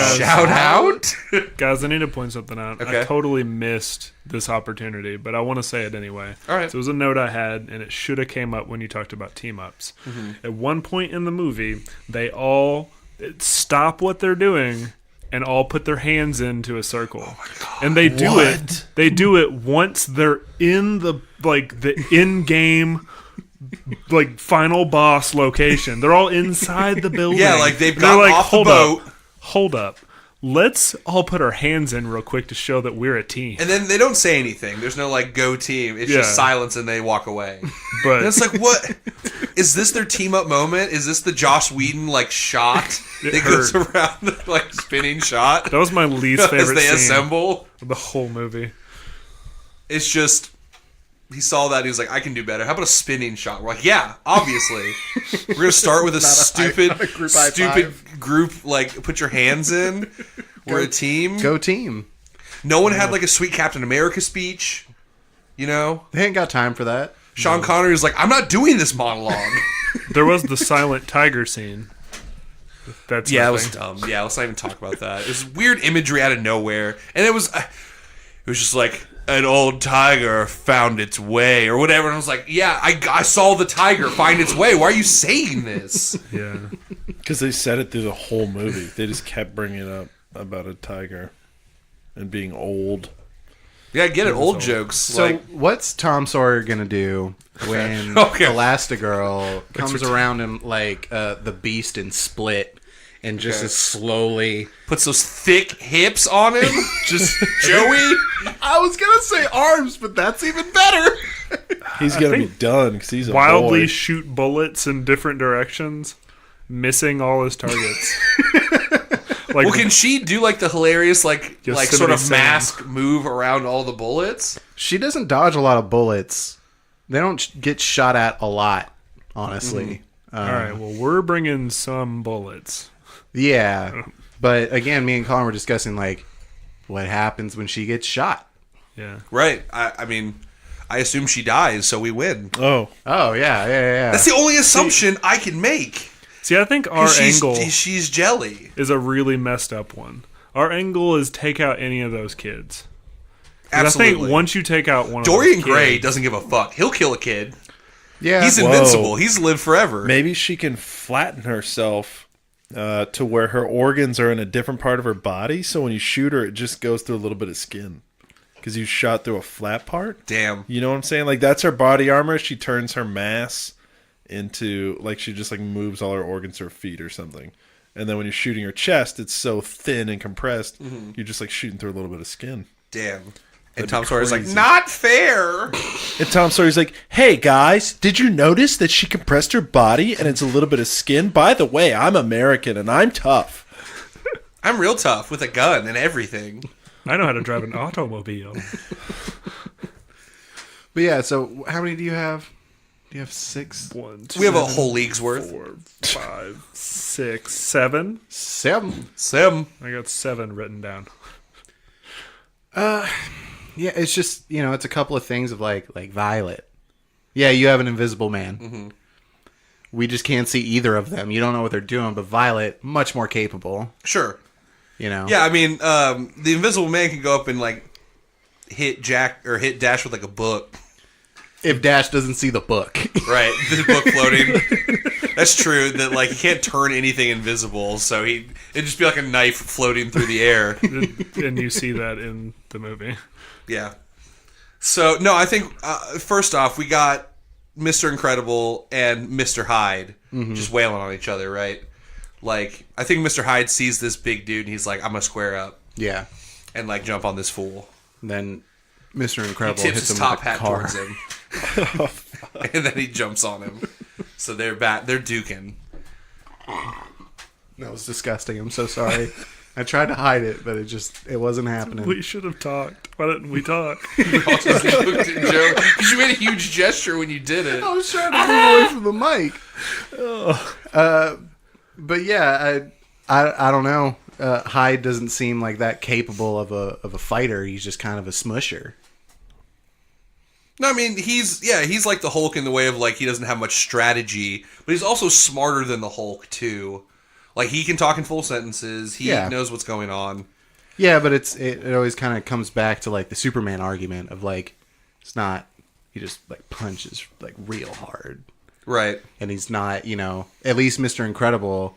out!
Guys, I need to point something out.
Okay.
I totally missed this opportunity, but I want to say it anyway.
All right.
So it was a note I had, and it should have came up when you talked about team-ups.
Mm-hmm.
At one point in the movie, they all stop what they're doing and all put their hands into a circle. Oh my God. And they do it. They do it once they're in the in-game final boss location. They're all inside the building.
Yeah, like they've
And they're
gotten off the
"Hold
boat."
Hold up. Let's all put our hands in real quick to show that we're a team.
And then they don't say anything. There's no like go team. It's just
Yeah.
silence and they walk away.
But
And it's like, what? Is this their team up moment? Is this the Joss Whedon like shot
It
that goes
hurt.
around the like spinning shot
that was my least
as
favorite
they
scene
assemble?
of the whole movie.
It's just he saw that and he was like, I can do better. How about a spinning shot? We're like, yeah, obviously. We're gonna start with a stupid group like put your hands in. We're a team.
Go team.
No one had like a sweet Captain America speech. You know?
They ain't got time for that.
Sean Connery was like, I'm not doing this monologue.
There was the silent tiger scene. That's
Yeah, it
nothing.
was dumb. Yeah, let's not even talk about that. It was weird imagery out of nowhere, and it was just like an old tiger found its way or whatever. And I was like, yeah, I saw the tiger find its way. Why are you saying this?
Yeah.
Because they said it through the whole movie. They just kept bringing it up about a tiger and being old.
Yeah, I get it. Old jokes.
So
Like,
what's Tom Sawyer gonna do when
Okay.
Elastigirl comes around and like the Beast and Split and just
Okay.
is slowly?
puts those thick hips on him. Just Joey.
I was gonna say arms, but that's even better.
He's gonna be
think
done because he's a
Wildly
boy.
shoot bullets in different directions, missing all his targets. Like,
Well, can she do like the hilarious like
Yosemite
sort of
Sam.
mask move around all the bullets?
She doesn't dodge a lot of bullets. They don't get shot at a lot, honestly.
all right, well, we're bringing some bullets.
Yeah, but again, me and Colin were discussing like what happens when she gets shot.
Yeah.
Right. I mean, I assume she dies, so we win.
Oh,
Oh yeah.
That's the only assumption I can make.
See, I think our angle
She's jelly.
is a really messed up one. Our angle is take out any of those kids. 'Cause
Absolutely.
I think once you take out one of
Dorian
those
Gray
kids,
doesn't give a fuck. He'll kill a kid.
Yeah,
He's invincible. He's lived forever.
maybe she can flatten herself to where her organs are in a different part of her body. So when you shoot her, it just goes through a little bit of skin because you shot through a flat part.
Damn.
You know what I'm saying? Like that's her body armor. She turns her mass into like she just like moves all her organs to her feet or something. And then when you're shooting her chest, it's so thin and compressed. You're just like shooting through a little bit of skin.
Damn. And
That'd
Tom
be
Sawyer's like,
crazy.
not fair.
And Tom Sawyer's like, hey guys, did you notice that she compressed her body and it's a little bit of skin? By the way, I'm American and I'm tough.
I'm real tough with a gun and everything.
I know how to drive an automobile.
But yeah, so how many do you have? Do you have 6?
1,
We have a
2,
whole league's worth.
4, 5, 6, 7.
7.
Sim.
I got 7 written down.
Yeah, it's just, it's a couple of things of like Violet. Yeah, you have an invisible man. we just can't see either of them. You don't know what they're doing, but Violet, much more capable.
Sure.
You know?
Yeah, I mean, the Invisible Man can go up and like hit Dash with like a book.
If Dash doesn't see the book.
Right, the book floating. That's true. That like he can't turn anything invisible, so it'd just be like a knife floating through the air.
And you see that in the movie.
Yeah. So no, I think first off we got Mr. Incredible and Mr. Hyde just wailing on each other, right? Like I think Mr. Hyde sees this big dude and he's like, "I'm gonna square up."
Yeah.
And like jump on this fool.
And then Mr. Incredible
He tips
hits
his
him
top
with a
hat
car.
towards him, and then he jumps on him. So they're duking.
That was disgusting. I'm so sorry. I tried to hide it, but it wasn't happening.
We should have talked. Why didn't we talk?
You all just looked at Joe because you made a huge gesture when you did it.
I was trying to move away from the mic. But yeah, I don't know. Hyde doesn't seem like that capable of a fighter. He's just kind of a smusher.
No, I mean he's like the Hulk in the way of like he doesn't have much strategy, but he's also smarter than the Hulk too. Like he can talk in full sentences. He knows what's going on.
Yeah, but it always kind of comes back to like the Superman argument of like it's not he just like punches like real hard,
Right.
and he's not at least Mr. Incredible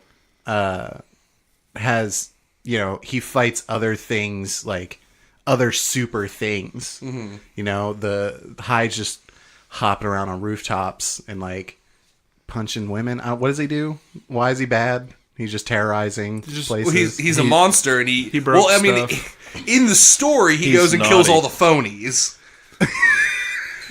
has he fights other things like other super things. Mm-hmm. The Hyde's just hopping around on rooftops and like punching women. What does he do? Why is he bad? He's just terrorizing places.
Well, he's a monster, and he
broke
in the story, he goes and kills all the phonies.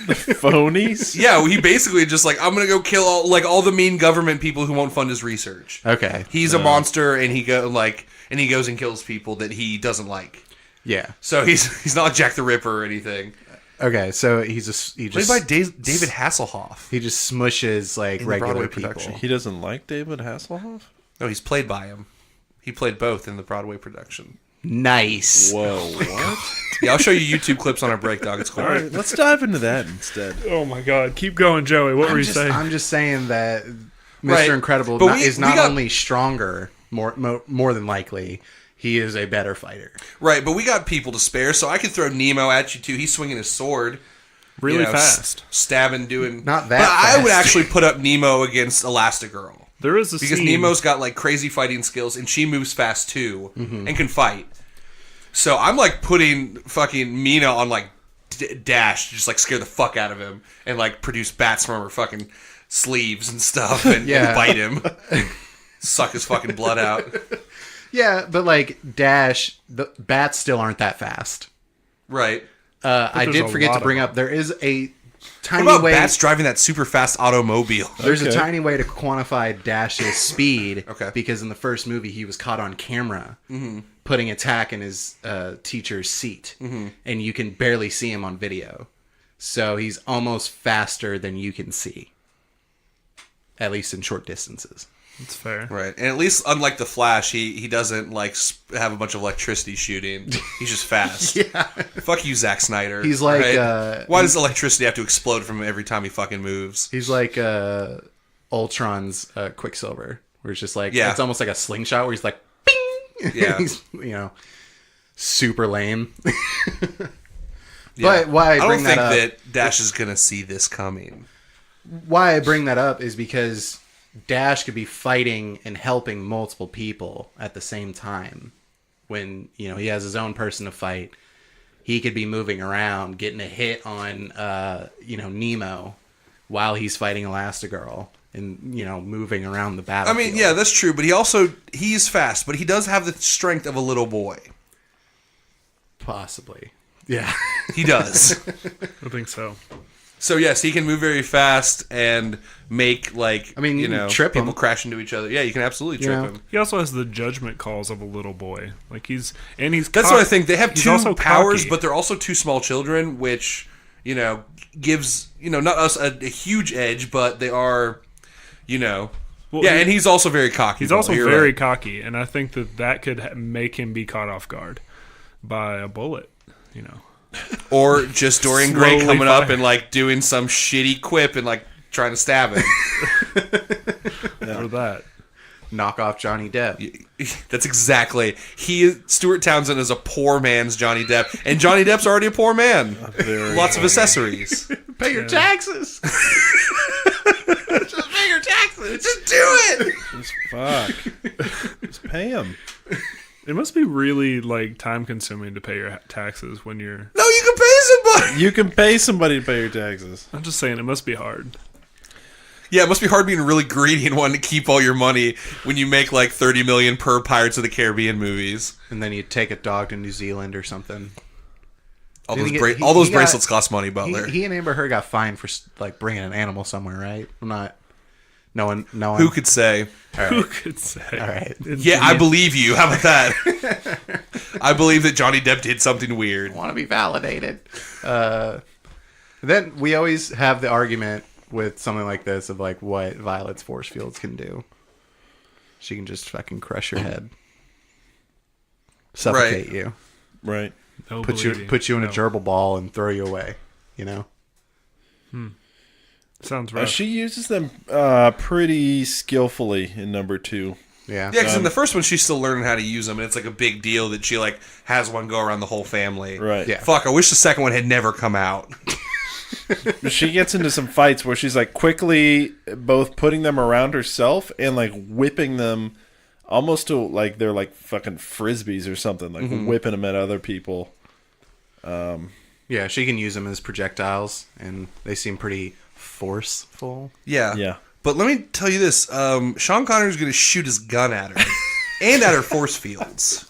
Phonies?
Yeah, well, he basically just like, I'm gonna go kill all the mean government people who won't fund his research.
Okay,
He's a monster, and he goes and kills people that he doesn't like.
yeah.
So he's not like Jack the Ripper or anything.
Okay, so he
Played
just
by David Hasselhoff.
he just smushes like
In the
regular
Broadway
people.
production.
He doesn't like David Hasselhoff?
No, he's played by him. He played both in the Broadway production.
Nice.
Whoa, what?
Yeah, I'll show you YouTube clips on our break, dog. It's cool.
All right, let's dive into that instead.
Oh my god. Keep going, Joey. What were you saying?
I'm just saying that Mr.
Right.
Incredible
But
is
we
not
got-
only stronger, more than likely, he is a better fighter.
Right, but we got people to spare, so I could throw Nemo at you too. He's swinging his sword.
Really fast.
Stabbing, doing...
Not that
But I would
fast.
actually put up Nemo against Elastigirl.
There is a
Because
scene.
Nemo's got like crazy fighting skills, and she moves fast too, and can fight. So I'm like putting fucking Mina on like Dash, to just like scare the fuck out of him, and like produce bats from her fucking sleeves and stuff, and bite him, suck his fucking blood out.
Yeah, but like Dash, the bats still aren't that fast.
Right.
I
there's
did
a
forget
lot
to bring
of
up there is a
What
tiny
about
way.
bats driving that super fast automobile?
There's a
Okay.
tiny way to quantify Dash's speed.
Okay.
Because in the first movie, he was caught on camera putting a tack in his teacher's seat, and you can barely see him on video. So he's almost faster than you can see, at least in short distances.
It's fair.
Right, and at least unlike the Flash, he doesn't like have a bunch of electricity shooting. He's just fast.
Yeah.
Fuck you, Zack Snyder.
He's like,
right? Why does electricity have to explode from him every time he fucking moves?
He's like Ultron's Quicksilver, where it's just like
Yeah.
it's almost like a slingshot where he's like, bing.
Yeah.
He's super lame.
Yeah.
But why I
don't
bring
think
that up?
that Dash is gonna see this coming.
Why I bring that up is because Dash could be fighting and helping multiple people at the same time. When he has his own person to fight, he could be moving around, getting a hit on Nemo while he's fighting Elastigirl, and moving around the
I
battlefield.
mean, yeah, that's true, but he's fast, but he does have the strength of a little boy.
Possibly, yeah.
He does.
I think so.
So yes, he can move very fast and make like
you can trip
people
him.
crash into each other. Yeah, you can absolutely trip him.
He also has the judgment calls of a little boy. Like he's
That's
cock-
what I think. They have
he's
two
also
powers,
cocky.
but they're also two small children, which gives not us a huge edge, but they are,
Well,
and he's also very cocky.
He's also
You're
very
right.
cocky, and I think that could make him be caught off guard by a bullet.
Or just Dorian Gray
Slowly
coming up
fire.
and like doing some shitty quip and like trying to stab him.
Or that.
Knock off Johnny Depp.
That's exactly. Stuart Townsend is a poor man's Johnny Depp, and Johnny Depp's already a poor man. Lots of accessories.
Pay your taxes. Just pay your taxes.
Just do it.
Just fuck. Just pay him.
It must be really like time consuming to pay your taxes when you're.
No, you can pay somebody.
You can pay somebody to pay your taxes.
I'm just saying it must be hard.
Yeah, it must be hard being really greedy and wanting to keep all your money when you make like $30 million per Pirates of the Caribbean movies.
And then you take a dog to New Zealand or something.
All
Didn't
those,
he get-
all those
he got-
bracelets cost money, Butler.
He and Amber Heard got fined for like bringing an animal somewhere, right? I'm not. No one.
Who could say?
All right.
Who could say?
All right.
Yeah, I believe you. How about that? I believe that Johnny Depp did something weird.
Want to be validated. Then we always have the argument with something like this of like what Violet's force fields can do. She can just fucking crush your head, suffocate you,
Right.
No,
put you in a gerbil ball and throw you away. You know.
Sounds rough.
She uses them pretty skillfully in number 2.
Yeah.
Yeah, because in the first one, she's still learning how to use them, and it's like a big deal that she like has one go around the whole family.
Right.
Yeah.
Fuck, I wish the second one had never come out.
She gets into some fights where she's like quickly both putting them around herself and like whipping them almost to like they're like fucking frisbees or something, like whipping them at other people.
Yeah, she can use them as projectiles, and they seem pretty forceful.
Yeah.
Yeah.
But let me tell you this. Sean Connery's going to shoot his gun at her. And at her force fields.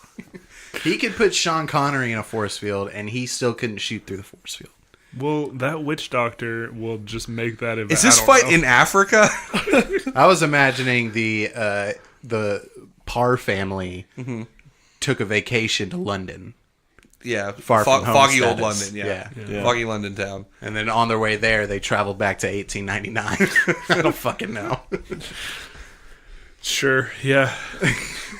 He could put Sean Connery in a force field, and he still couldn't shoot through the force field.
Well, that witch doctor will just make that.
Is this fight in Africa?
I was imagining the Parr family took a vacation to London,
Yeah.
Far from home
foggy old
status.
London, yeah.
Yeah.
Foggy London town.
and then on their way there, they traveled back to 1899. I don't fucking know.
Sure. Yeah.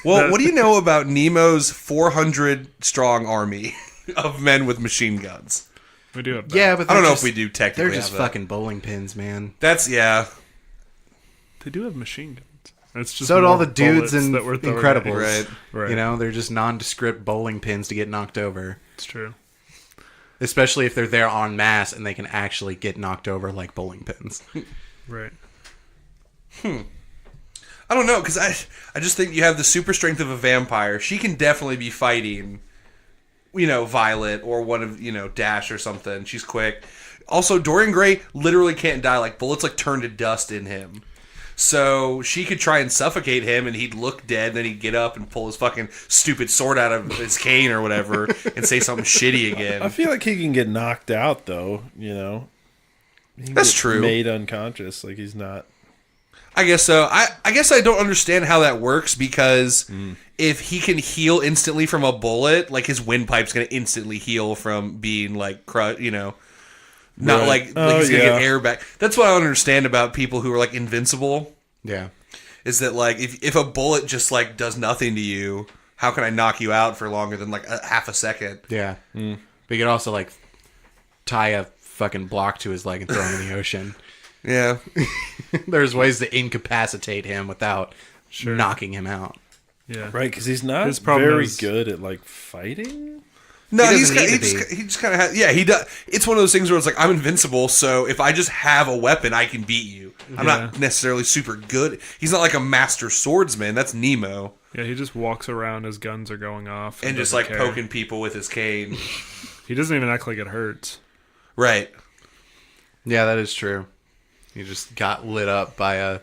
Well, what do you know about Nemo's 400-strong army of men with machine guns?
We do have that.
Yeah, but
I don't know
just-
if we do technically
They're just
have that.
fucking bowling pins, man.
That's, yeah.
They do have machine guns. It's just
So do all
more
the dudes
bullets
in
that were throwing
Incredibles.
at you.
Right.
Right.
You know, they're just nondescript bowling pins to get knocked over.
It's true.
Especially if they're there en masse and they can actually get knocked over like bowling pins.
Right.
I don't know, because I just think you have the super strength of a vampire. She can definitely be fighting, Violet or one of, Dash or something. She's quick. Also, Dorian Gray literally can't die. Like, bullets, turn to dust in him. So she could try and suffocate him, and he'd look dead, and then he'd get up and pull his fucking stupid sword out of his cane or whatever and say something shitty
I
again.
feel like he can get knocked out though, He can
That's
get
true.
Made unconscious, like he's not.
I guess so. I guess I don't understand how that works, because if he can heal instantly from a bullet, like his windpipe's going to instantly heal from being not
Right.
like
Oh,
he's going to
yeah.
get air back. That's what I don't understand about people who are like invincible,
Yeah.
is that like if a bullet just like does nothing to you, how can I knock you out for longer than like a half a second?
Yeah. But you could also tie a fucking block to his leg and throw him in the ocean.
Yeah.
There's ways to incapacitate him without knocking him out.
Yeah.
Right, because he's not
His problem
very
is-
good at fighting.
No,
He
he's
doesn't
got,
need to
he just kind of has. Yeah, he does. It's one of those things where it's like, I'm invincible, so if I just have a weapon, I can beat you. I'm not necessarily super good. He's not like a master swordsman. That's Nemo,
Yeah, he just walks around as guns are going off.
and just
doesn't
like
care.
poking people with his cane.
He doesn't even act like it hurts.
Right.
Yeah, that is true. He just got lit up by a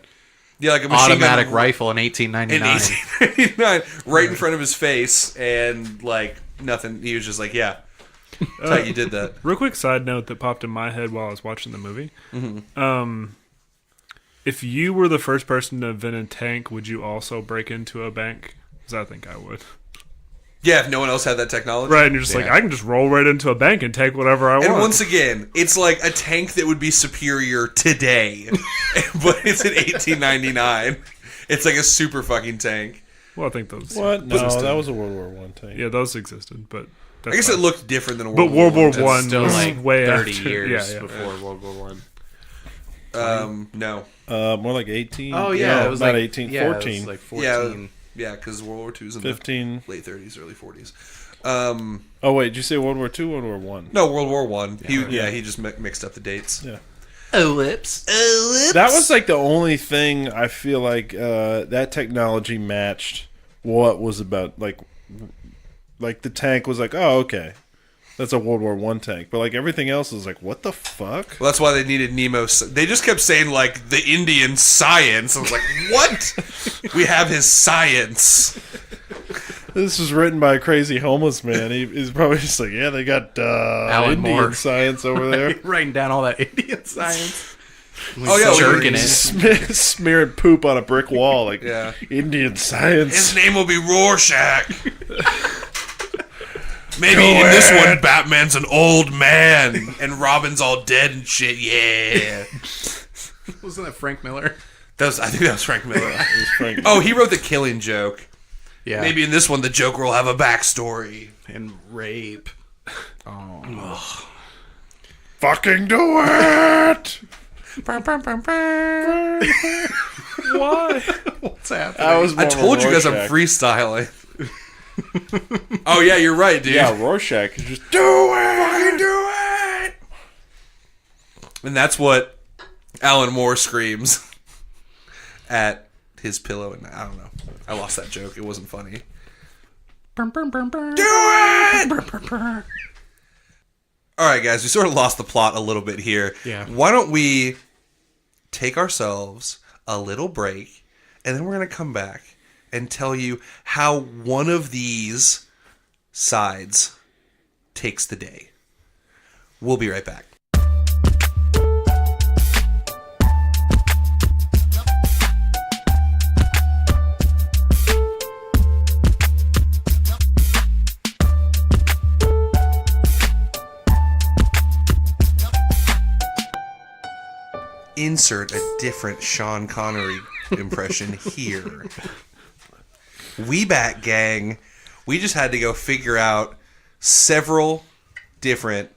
Yeah, like a machine
automatic
gun
rifle in
in
1899.
1899, right in front of his face, and like nothing. He was just like, "Yeah, tight, you did that."
Real quick side note that popped in my head while I was watching the movie. If you were the first person to invent a tank, would you also break into a bank? Because I think I would.
Yeah, if no one else had that technology,
Right, and you're just like,
Yeah.
I can just roll right into a bank and take whatever I
And
want.
once again, it's like a tank that would be superior today, but it's in 1899. It's like a super fucking tank.
Well, I think those.
What? No,
existed.
that was a World War One tank.
Yeah, those existed, but
I
that's
guess
fine.
it looked different than a
But World War
One.
One
Still
was
like
way
30
after.
years
Yeah.
before World War One.
No.
More like 18.
Oh yeah,
No,
it was
not
like
18.
yeah, it
14.
was like 14.
Yeah, because World War II's in
15.
the late 30s, early 40s.
Oh wait, did you say World War II, World War One?
No, World War One. He just mixed up the dates.
Yeah.
Ellipse.
That was like the only thing I feel like that technology matched what was about. Like the tank was like, oh okay, that's a World War One tank. But like everything else was like, what the fuck?
Well, that's why they needed Nemo. They just kept saying like the Indian science. I was like, what? We have his science.
This was written by a crazy homeless man. He's probably just like, yeah, they got
Alan
Indian
Moore.
science over there.
Writing down all that Indian science.
Oh yeah,
jerking it.
Smearing poop on a brick wall, like Indian science.
His name will be Rorschach. Maybe in this one, Batman's an old man and Robin's all dead and shit. Yeah,
Wasn't that Frank Miller?
I think that was Frank Miller.
It was Frank.
Oh, he wrote the Killing Joke.
Yeah.
Maybe in this one, the Joker will have a backstory.
And rape. Oh.
Fucking do it!
Why?
What's happening?
I told you guys I'm freestyling. Oh yeah, you're right, dude.
Yeah, Rorschach is just do it!
Fucking do it! And that's what Alan Moore screams at his pillow. And I don't know. I lost that joke. It wasn't funny. Do it! All right, guys. We sort of lost the plot a little bit here.
Yeah.
Why don't we take ourselves a little break, and then we're going to come back and tell you how one of these sides takes the day. We'll be right back. Insert a different Sean Connery impression here. We Bat Gang, we just had to go figure out several different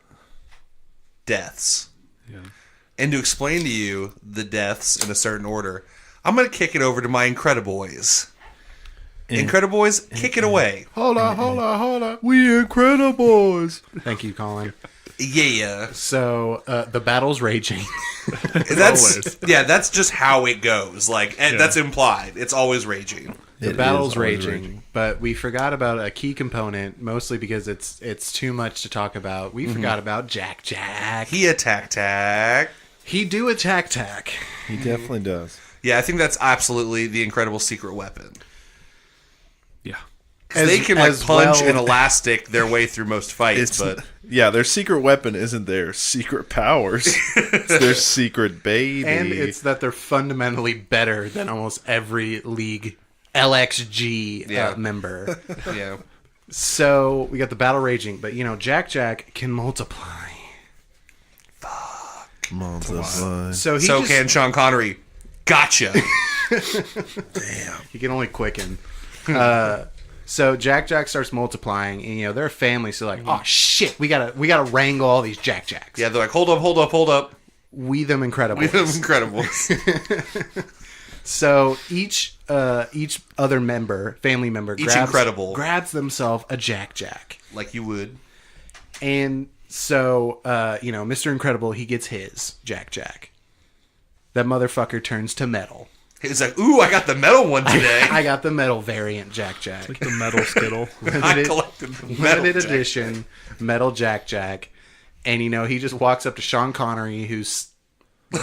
deaths.
Yeah.
And to explain to you the deaths in a certain order, I'm going to kick it over to my Incrediboys. Incrediboys, kick it away.
Hold on. We Incredibles.
Thank you, Colin.
Yeah.
So, the battle's raging.
That's just how it goes. Like, and that's implied. It's always raging.
The battle's raging, but we forgot about a key component, mostly because it's too much to talk about. We forgot about Jack Attack-tack.
He attack-tack.
He do attack-tack.
He definitely does.
Yeah, I think that's absolutely the Incredible secret weapon.
Yeah.
They can like punch
well-
and elastic their way through most fights, but
Yeah, their secret weapon isn't their secret powers. It's their secret baby.
And it's that they're fundamentally better than almost every league LXG member.
yeah.
So we got the battle raging, but Jack can multiply.
multiply.
So he
So
just,
can Sean Connery. Gotcha.
he can only quicken. So Jack starts multiplying, and they're a family. So like, oh shit, we gotta wrangle all these Jacks.
Yeah, they're like, hold up.
We them incredible.
We have Incredibles.
So each other family member,
Each Incredible.
grabs themselves a Jack.
Like you would.
And so, Mr. Incredible, he gets his Jack. That motherfucker turns to metal.
He's like, ooh, I got the metal one today.
I got the metal variant Jack.
Like the metal skittle.
I collected the metal
Limited
Jack.
edition metal Jack. And, he just walks up to Sean Connery, who's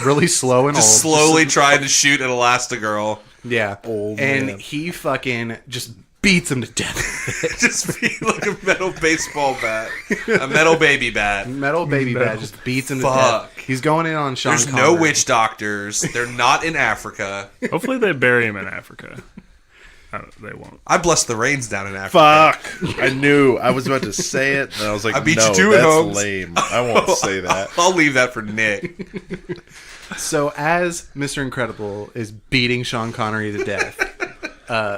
really slow and
Just
old.
slowly trying to shoot an Elastigirl.
Yeah.
Old
and
man.
he fucking just beats him to death.
Just be like a metal baseball bat. A metal baby bat.
Metal baby bat just beats him to
Fuck.
death. He's going in on Sean
There's
Connery.
no witch doctors. They're not in Africa.
Hopefully they bury him in Africa. They won't.
I bless the rains down in Africa.
Fuck! I knew. I was about to say it, and I was like,
I beat
no,
you to it,
that's
Holmes.
lame. I won't say that.
I'll leave that for Nick.
So as Mr. Incredible is beating Sean Connery to death,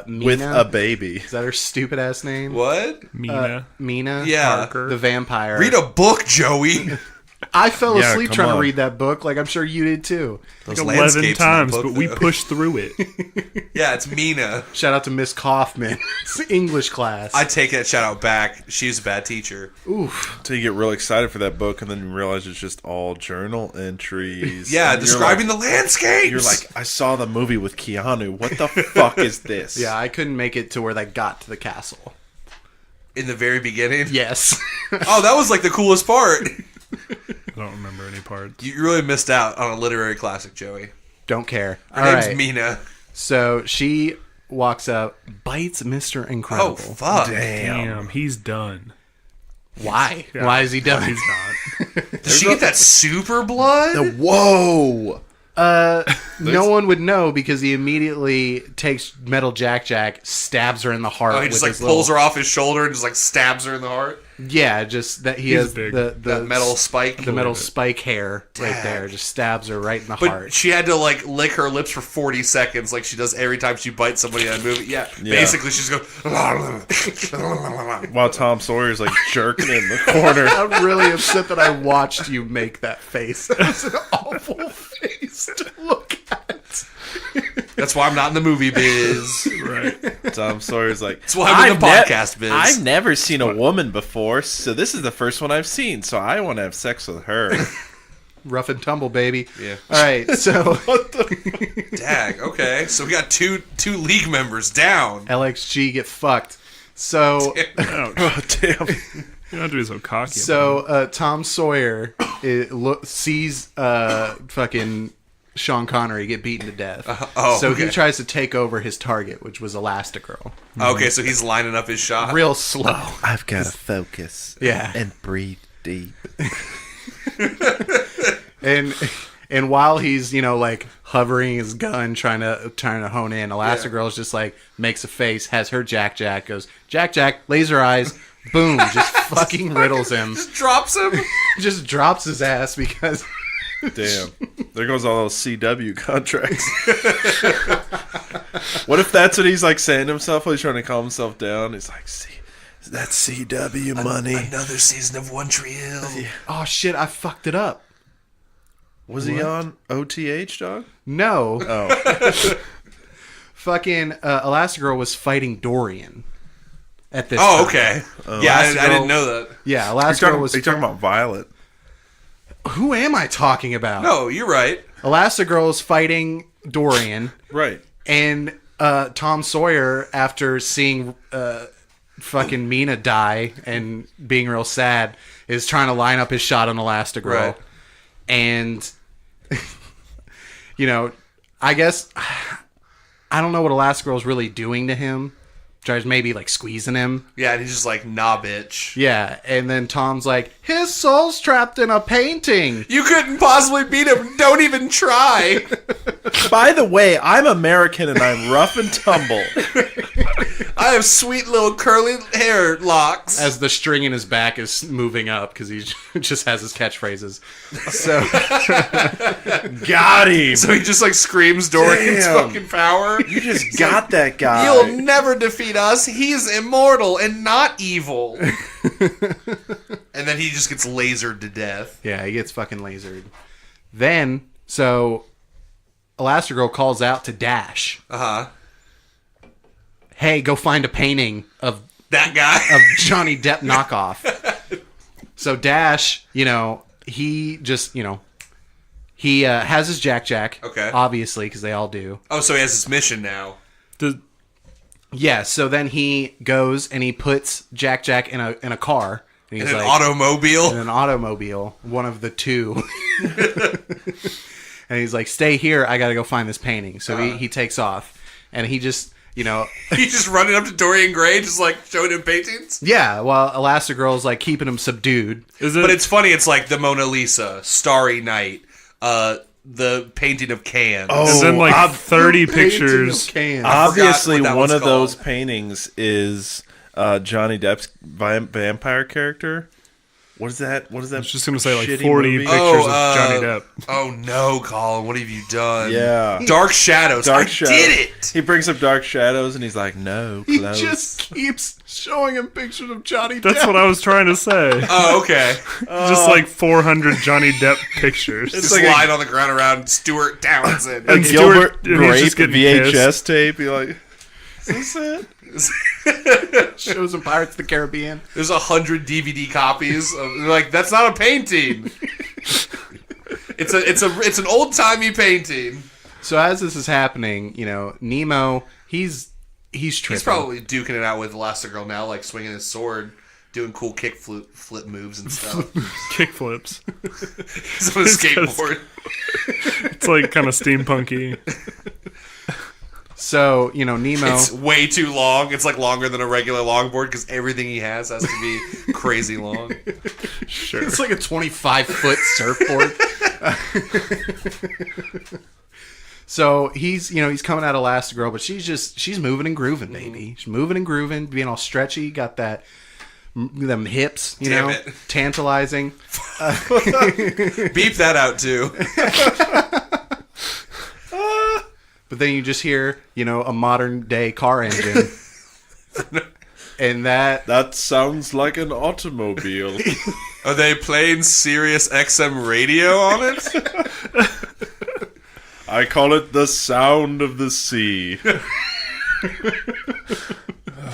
Mina,
With a baby.
is that her stupid ass name?
What?
Mina.
Mina,
Yeah.
Parker.
the vampire.
Read a book, Joey.
I fell
Yeah,
asleep
come
trying
on.
to read that book. Like I'm sure you did too.
Those
11
landscapes in that
times,
book,
but we
though.
pushed through it.
Yeah, it's Mina.
Shout out to Miss Kaufman. It's English class.
I take that shout out back. She's a bad teacher.
Oof.
Until you get real excited for that book, and then you realize it's just all journal entries.
Yeah,
And
describing the landscapes.
You're like, I saw the movie with Keanu. What the fuck is this?
Yeah, I couldn't make it to where they got to the castle.
in the very beginning.
Yes.
Oh, that was like the coolest part.
I don't remember any parts.
You really missed out on a literary classic, Joey.
Don't care.
Her
All
name's
right.
Mina.
So she walks up, bites Mr. Incredible.
Oh, fuck.
Damn, he's done.
Why?
Yeah.
Why is he done?
He's not.
Did she get that super blood?
Whoa!
No one would know because he immediately takes Metal Jack Jack, stabs her in the heart.
Oh, he just like pulls her off his shoulder and just like stabs her in the heart.
Yeah, just that he
He's
has
big.
That metal spike.
the metal spike hair right
Dang.
there. Just stabs her right in the
But
heart.
she had to like lick her lips for 40 seconds like she does every time she bites somebody in that movie. Yeah. Basically she's going
While Tom Sawyer's like jerking in the corner.
I'm really upset that I watched you make that face. That was an awful face to look at.
That's why I'm not in the movie biz.
Right.
Tom Sawyer's like,
That's why I'm in the podcast biz.
I've never seen a woman before, so this is the first one I've seen, so I want to have sex with her.
Rough and tumble, baby.
Yeah.
All right, so
Dag. Okay. So we got two league members down.
LXG get fucked. So
Oh, damn.
You don't have to be so cocky.
Tom Sawyer sees fucking Sean Connery get beaten to death. So he
okay.
tries to take over his target, which was Elastigirl.
Okay, so he's lining up his shot.
Real slow.
I've got to focus.
Yeah.
And breathe deep.
And while he's like hovering his gun trying to hone in, Elastigirl's just like makes a face, has her Jack Jack, goes Jack Jack, laser eyes, boom, just fucking riddles him,
Just drops him.
just drops his ass because
Damn. There goes all those CW contracts. What if that's what he's like saying to himself while he's trying to calm himself down? He's like, see, that's CW money.
Another season of One Tree Hill.
oh shit, I fucked it up.
Was he on OTH, dog?
No,
Oh.
fucking Elastigirl was fighting Dorian at this.
Oh,
time.
okay. Yeah, I didn't know that.
Yeah,
Are
Elastigirl was.
you talking about Violet?
Who am I talking about?
No, you're right.
Elastigirl is fighting Dorian.
Right.
And Tom Sawyer, after seeing fucking Mina die and being real sad, is trying to line up his shot on Elastigirl.
Right.
And, I guess, I don't know what Elastigirl's really doing to him. Tries maybe like squeezing him.
Yeah, and he's just like, nah, bitch.
Yeah. And then Tom's like, his soul's trapped in a painting.
You couldn't possibly beat him. Don't even try.
By the way, I'm American and I'm rough and tumble.
I have sweet little curly hair locks.
As the string in his back is moving up because he just has his catchphrases. So
Got him.
So he just like screams Dorian's
Damn.
fucking power.
You just got that guy.
You'll never defeat us. He's immortal and not evil. And then he just gets lasered to death.
yeah, he gets fucking lasered. Then Elastigirl calls out to Dash.
Uh-huh.
Hey, go find a painting of
That guy.
Johnny Depp knockoff. So Dash, he just, he has his Jack Jack.
Okay.
Obviously, because they all do.
Oh, so he has his mission now.
Yeah, so then he goes and he puts Jack Jack in a car. And
In
he's
an
like,
automobile.
in an automobile, one of the two. And he's like, stay here, I gotta go find this painting. So he takes off. And he just,
He's just running up to Dorian Gray, just like showing him paintings.
yeah, while Elastigirl's like keeping him subdued.
Is it?
But it's funny. It's like the Mona Lisa, Starry Night, the painting of Can.
Is in like 30
Painting of
pictures.
Can.
Obviously,
what that
one
one's
of those
called.
paintings is Johnny Depp's vampire character. What is that? What is that?
I was just going to say like
shitty
40
movie?
pictures of Johnny Depp.
Oh no, Colin, what have you done?
Yeah.
Dark Shadows. I did it.
He brings up Dark Shadows and he's like, no,
He
close.
just keeps showing him pictures of Johnny Depp.
That's what I was trying to say.
Oh, okay.
Just like 400 Johnny Depp pictures.
Just
like
lying on the ground around Stuart Townsend.
a
and
Gilbert
Stewart- and he's
Grape
just getting
VHS
pissed.
tape. You're like, is this it?
Shows him Pirates of the Caribbean.
There's 100 DVD copies. They're like, that's not a painting. It's an old timey painting.
So as this is happening, Nemo, he's tripping.
He's probably duking it out with Elastigirl now, like swinging his sword, doing cool flip moves and stuff.
Kick flips.
He's on a skateboard.
It's like kind of steampunky.
So, Nemo...
It's way too long. It's like longer than a regular longboard because everything he has to be crazy long.
Sure.
It's like a 25-foot surfboard. So he's coming at Elastigirl, but she's moving and grooving, baby. She's moving and grooving, being all stretchy, got them hips,
Damn it.
tantalizing.
Beep that out too.
But then you just hear, a modern day car engine. And
That sounds like an automobile.
Are they playing Sirius XM radio on it?
I call it the sound of the sea.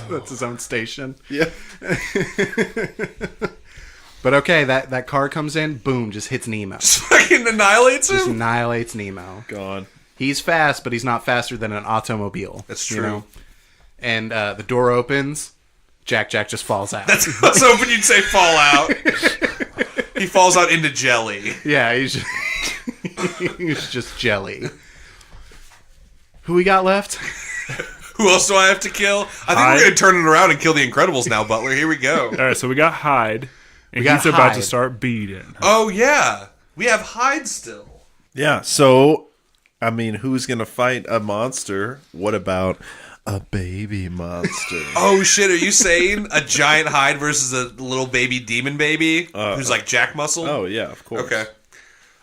that's his own station.
Yeah.
But okay, that car comes in, boom, just hits Nemo.
Fucking annihilates
Just
him?
annihilates Nemo.
Gone.
He's fast, but he's not faster than an automobile.
That's true.
And the door opens. Jack just falls out.
I was hoping you'd say fall out. He falls out into jelly.
Yeah, he's just jelly. Who we got left?
Who else do I have to kill? I think
Hyde.
we're going to turn it around and kill the Incredibles now, Butler. Here we go.
All right, so we got Hyde, and
got
he's about to
Hyde.
start beating.
Oh, yeah. We have Hyde still.
Yeah, so, I mean, who's going to fight a monster? What about a baby monster?
Oh, shit. Are you saying a giant Hyde versus a little baby demon baby who's like Jack Muscle?
Oh, yeah, of course.
Okay.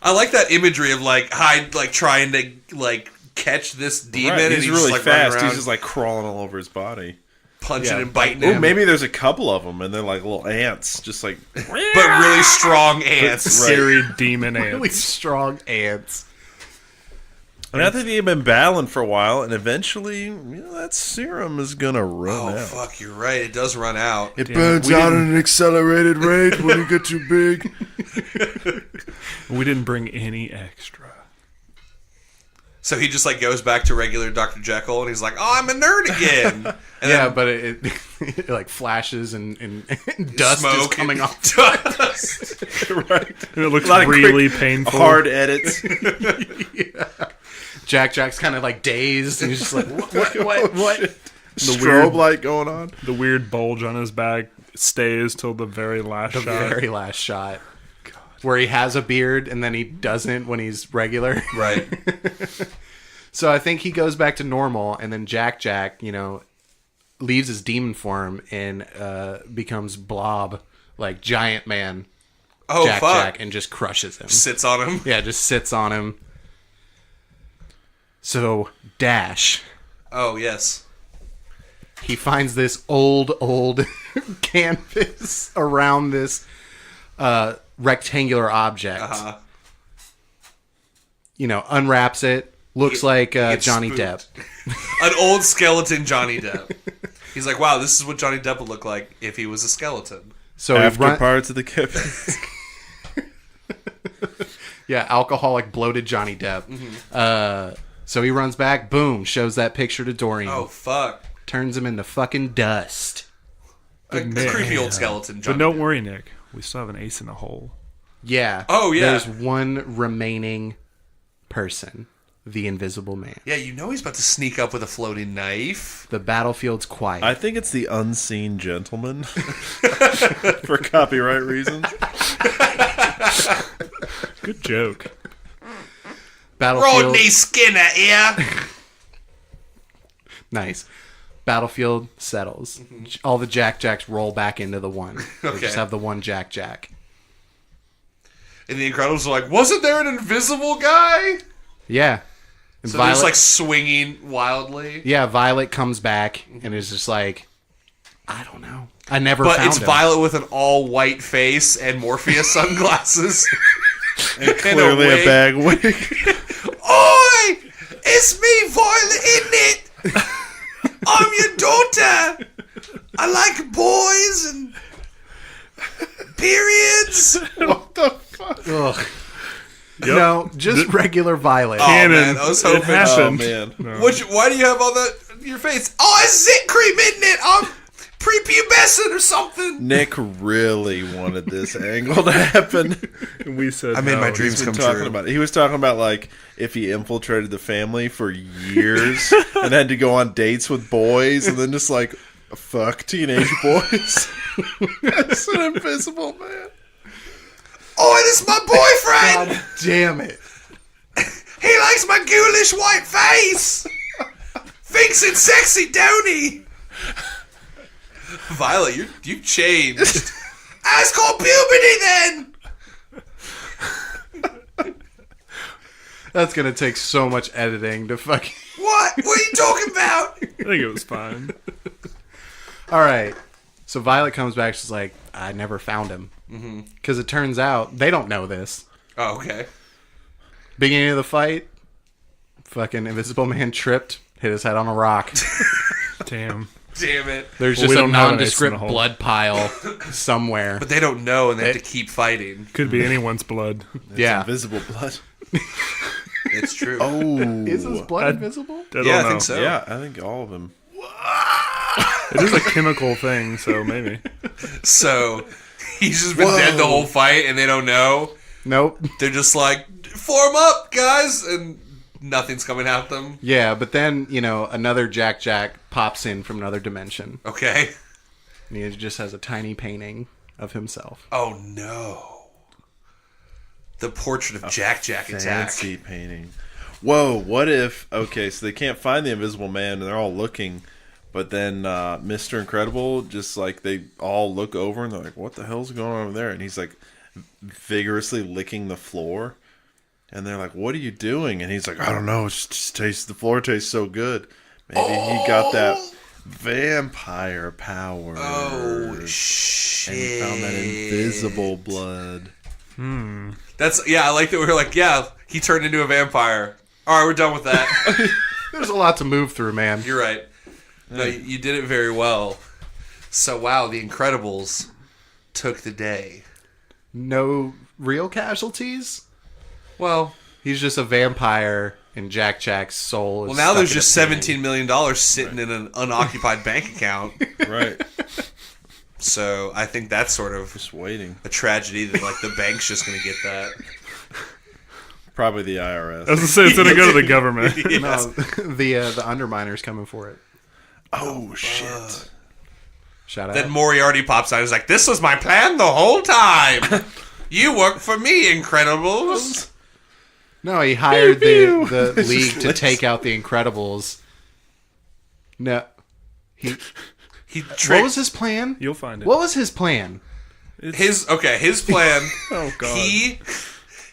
I like that imagery of like Hyde like trying to like catch this demon
Right,
and
he's
he's
really
just, like, running
fast.
around
He's just like crawling all over his body.
punching
Yeah.
and biting
Oh,
him.
maybe there's a couple of them, and they're like little ants, just like.
But really strong ants.
Scary demon
Really
ants.
strong ants.
And I think they've been battling for a while, and eventually, that serum is gonna run
Oh,
out.
fuck, you're right. It does run out.
It
Damn,
burns
we
out at
didn't-
an accelerated rate when you get too big.
We didn't bring any extra.
So he just like goes back to regular Dr. Jekyll and he's like, oh, I'm a nerd again. And
Yeah,
then
but it like flashes and dust is
smoke
coming
and
off.
dust.
Right.
And it looks
A lot of
really
quick,
painful.
Hard edits.
Jack's kind of like dazed and he's just like, what?
Strobe light going on.
The weird bulge on his back stays till the very last
The
shot.
very last shot. Where he has a beard and then he doesn't when he's regular.
Right.
So I think he goes back to normal, and then Jack, leaves his demon form and becomes Blob, like giant man.
Oh,
Jack,
fuck.
and just crushes him.
Sits on him.
Yeah, just sits on him. So Dash,
Oh, yes.
he finds this old canvas around this rectangular object.
Uh-huh.
Unwraps it. Looks like
gets
Johnny
spooked.
Depp.
An old skeleton Johnny Depp. He's like, wow, this is what Johnny Depp would look like if he was a skeleton.
So
After Pirates of the Caribbean.
yeah, alcoholic, bloated Johnny Depp.
Mm-hmm.
So he runs back, boom, shows that picture to Dorian.
Oh, fuck.
Turns him into fucking dust.
A creepy old skeleton Johnny
But don't
Depp.
worry, Nick. We still have an ace in the hole.
Yeah.
Oh, yeah.
There's one remaining person. The Invisible Man.
Yeah, you know he's about to sneak up with a floating knife.
The battlefield's quiet.
I think it's the unseen gentleman. For copyright reasons.
Good joke.
Battlefield.
Rodney Skinner here.
Nice. Battlefield settles. All the Jacks roll back into the one. We
Okay.
just have the one Jack.
And the Incredibles are like, wasn't there an invisible guy?
Yeah. And
So they're just like swinging wildly.
yeah, Violet comes back and is just like, I don't know. I never
But
found
it's
him.
Violet with an all-white face and Morpheus sunglasses.
And clearly a bag wig.
Oi! It's me, Violet, isn't it? I'm your daughter. I like boys and periods.
What the fuck?
Ugh. No, just regular Violet.
Oh,
Canon.
man, I was hoping.
It happened.
Oh, man.
Why do you have all that in your face? Oh, it's zit cream, isn't it? I'm prepubescent or something.
Nick really wanted this angle to happen.
And we said,
I made
no.
my dreams
He's been
come
talking
true.
about it. He was talking about like if he infiltrated the family for years and had to go on dates with boys and then just like fuck teenage boys. That's an invisible man.
Oh, this is my boyfriend.
God damn it.
He likes my ghoulish white face. Thinks it's sexy, don't he? Violet, you've changed. That's called puberty, then.
That's going to take so much editing to fucking...
What? What are you talking about?
I think it was fine.
All right. So Violet comes back. She's like, I never found him. Because it turns out they don't know this.
Oh, okay.
Beginning of the fight, fucking Invisible Man tripped, hit his head on a rock.
Damn.
Damn it.
There's
Well,
just
we
a
don't have an ace in
nondescript
the hole.
blood pile somewhere.
But they don't know, and they have to keep fighting.
Could be anyone's blood.
Yeah.
Invisible blood.
It's true.
Oh.
Is his blood invisible?
I don't
yeah, I
know.
think so.
Yeah, I think all of them.
It is a chemical thing, so maybe.
So he's just been dead the whole fight, and they don't know.
Nope.
They're just like, form up, guys, and nothing's coming at them.
Yeah, but then, another Jack pops in from another dimension.
Okay.
And he just has a tiny painting of himself.
Oh, no. The portrait of Jack Attack.
Fancy painting. Whoa, what if... Okay, so they can't find the Invisible Man, and they're all looking, but then Mr. Incredible, just like, they all look over, and they're like, what the hell's going on over there? And he's like, vigorously licking the floor. And they're like, what are you doing? And he's like, I don't know, it just tastes... The floor tastes so good. Maybe he got that vampire power.
Oh, shit.
And he found that invisible blood.
I like that we were like, yeah, he turned into a vampire. All right, we're done with that.
There's a lot to move through, man.
You're right. No, you did it very well. So, wow, the Incredibles took the day.
No real casualties?
Well,
He's just a vampire, and Jack's soul is
now
stuck
there's
in
just
a painting.
$17 million sitting in an unoccupied bank account.
Right.
So I think that's sort of
Just waiting.
a tragedy that like the bank's just going to get that.
Probably the IRS.
I was going to say, it's going to go to the government.
No, the Underminer's coming for it.
Oh, shit.
Shout out.
Then Moriarty pops out. He's like, "This was my plan the whole time. You work for me, Incredibles."
No, he hired the
It's
League
just
to
lists.
take out the Incredibles. No.
He
What was his plan?
You'll find it.
What was his plan?
his plan.
Oh, God.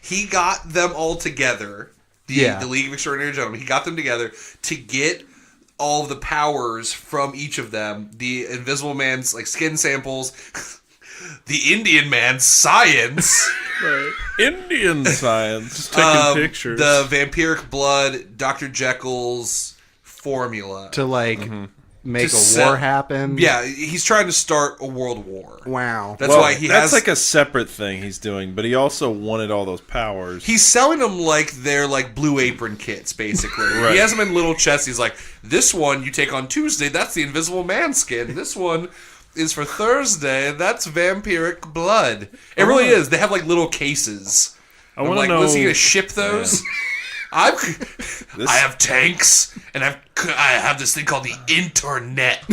He got them all together. The League of Extraordinary Gentlemen. He got them together to get all of the powers from each of them. The Invisible Man's like skin samples. The Indian Man's science.
Right.
Indian science.
Taking pictures.
The vampiric blood. Dr. Jekyll's formula.
To make
To
a
set-
war happen?
Yeah, he's trying to start a world war.
Wow.
That's why he
that's
has.
like a separate thing he's doing, but he also wanted all those powers.
He's selling them like they're like Blue Apron kits, basically.
Right.
He has them in little chests. He's like, this one you take on Tuesday, that's the Invisible Man skin. This one is for Thursday, that's vampiric blood. It really is. They have like little cases.
I
I'm
want to
like,
know.
was he going to ship those? I have tanks, and I have this thing called the internet.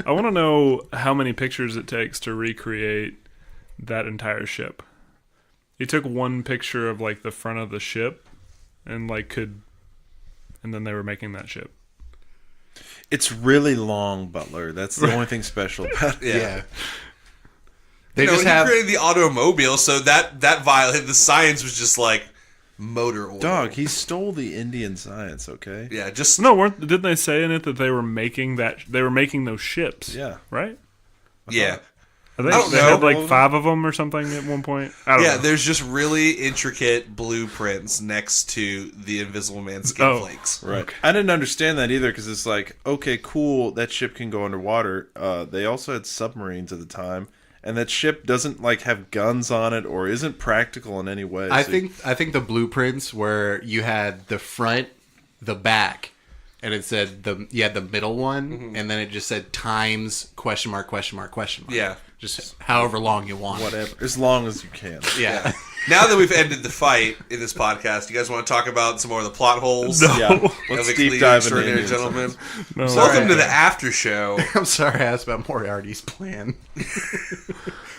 I want to know how many pictures it takes to recreate that entire ship. He took one picture of like the front of the ship, and and then they were making that ship.
It's really long, Butler. That's the only thing special about it.
Yeah.
They just
he
have
created the automobile, so that violin, the science was just like motor oil.
Dog, he stole the Indian science, okay?
Yeah, just
No, didn't they say in it that they were making those ships?
Yeah.
Right?
yeah.
I think
don't
they
know.
had like 5 of them or something at one point. I don't
Yeah,
know.
there's just really intricate blueprints next to the Invisible Man skin
Oh.
flakes.
Right. I didn't understand that either because it's like, okay, cool, that ship can go underwater. They also had submarines at the time, and that ship doesn't like have guns on it or isn't practical in any way.
I
So
think the blueprints where you had the front, the back, and it said you had the middle one, and then it just said times ?
Yeah.
Just however long you want.
whatever, as long as you can.
Yeah.
Now that we've ended the fight in this podcast, you guys want to talk about some more of the plot holes?
Yeah.
Of
Let's
Exceedingly
deep dive into
Extraordinary
Indian
Gentlemen.
science.
No.
Welcome to the after show.
I'm sorry I asked about Moriarty's plan.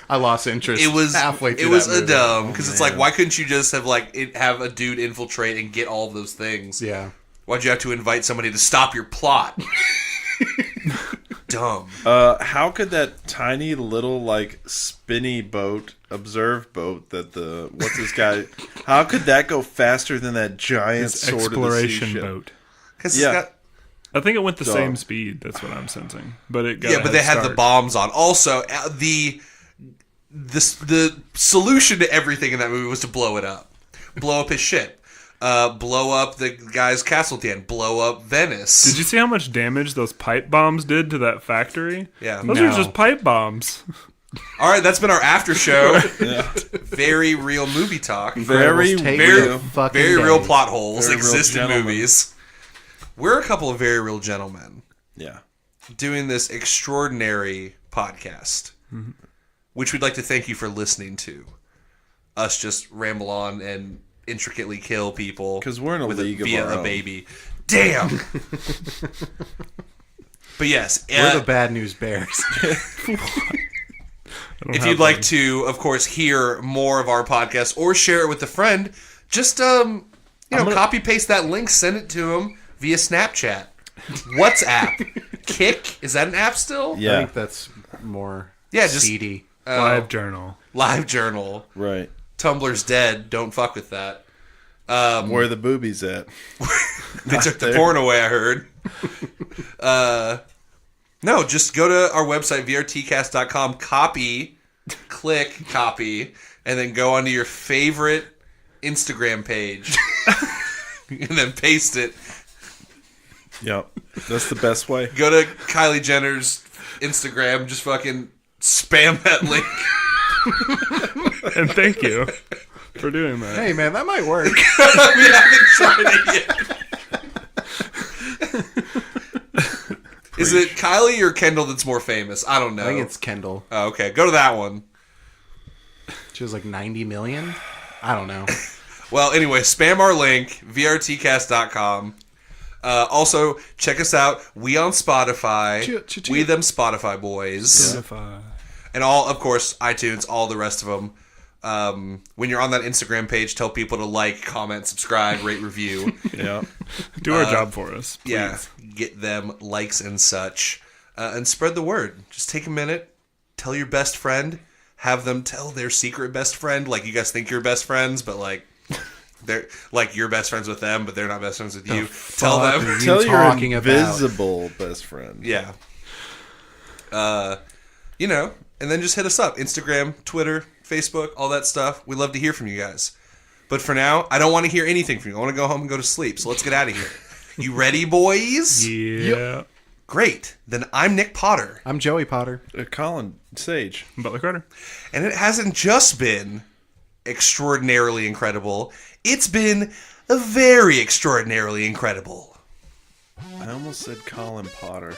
I lost interest
It was
halfway through
it was
that
a
movie.
dumb because it's like,
man.
why couldn't you just have have a dude infiltrate and get all of those things?
Yeah.
Why'd you have to invite somebody to stop your plot? Dumb.
How could that tiny little like spinny boat, observe boat that what's this guy? How could that go faster than that giant
It's
sword
exploration
of the sea ship?
boat.
Because
Yeah.
it's got
I think it went the
Dog.
same speed. That's what I'm sensing. But it got
yeah, but they had the bombs on. Also, the solution to everything in that movie was to blow it up, blow up his ship, blow up the guy's castle at the end, blow up Venice.
Did you see how much damage those pipe bombs did to that factory?
Yeah.
Those
No.
are just pipe bombs.
All right, that's been our after show. Very real movie talk.
Very
Incredibles take
very-
the fucking
Very real
day.
plot holes
Very real
exist in
gentlemen.
movies. We're a couple of very real gentlemen
Yeah.
doing this extraordinary podcast, which we'd like to thank you for listening to. Us just ramble on and intricately kill people
'Cause we're in a league of
via
our
a
own.
baby. Damn. But yes,
We're the bad news bears.
if you'd like to, of course, hear more of our podcast or share it with a friend, just copy paste that link, send it to them via Snapchat, WhatsApp, Kick. Is that an app still?
I
Yeah.
think that's more
Yeah, just-
seedy.
Live journal.
Live Journal.
Right.
Tumblr's dead. Don't fuck with that.
Where are the boobies at?
They took the porn away, I heard. No, just go to our website, vrtcast.com, click copy, and then go onto your favorite Instagram page. And then paste it.
Yep. That's the best way.
Go to Kylie Jenner's Instagram, just fucking spam that link.
And thank you for doing that.
Hey, man, that might work.
We haven't tried it yet. Is it Kylie or Kendall that's more famous? I don't know.
I think it's Kendall.
Oh, okay, go to that one.
She was like 90 million? I don't know.
Well, anyway, spam our link, vrtcast.com. Also, check us out. We on Spotify.
Ch-ch-ch.
We them Spotify boys. And all, of course, iTunes, all the rest of them. When you're on that Instagram page, tell people to like, comment, subscribe, rate, review.
Yeah.
Do our job for us. Please.
Yeah, get them likes and such. And spread the word. Just take a minute, tell your best friend, have them tell their secret best friend. Like, you guys think you're best friends, but like, they're like you're best friends with them, but they're not best friends with you. Tell
fuck
them.
are you
Tell your
talking about?
invisible best friend.
Yeah. And then just hit us up. Instagram, Twitter, Facebook, all that stuff. We love to hear from you guys. But for now, I don't want to hear anything from you. I want to go home and go to sleep. So let's get out of here. You ready, boys?
Yeah.
Great. Then I'm Nick Potter.
I'm Joey Potter.
Colin Sage.
Butler Carter.
And it hasn't just been extraordinarily incredible. It's been very extraordinarily incredible.
I almost said Colin Potter.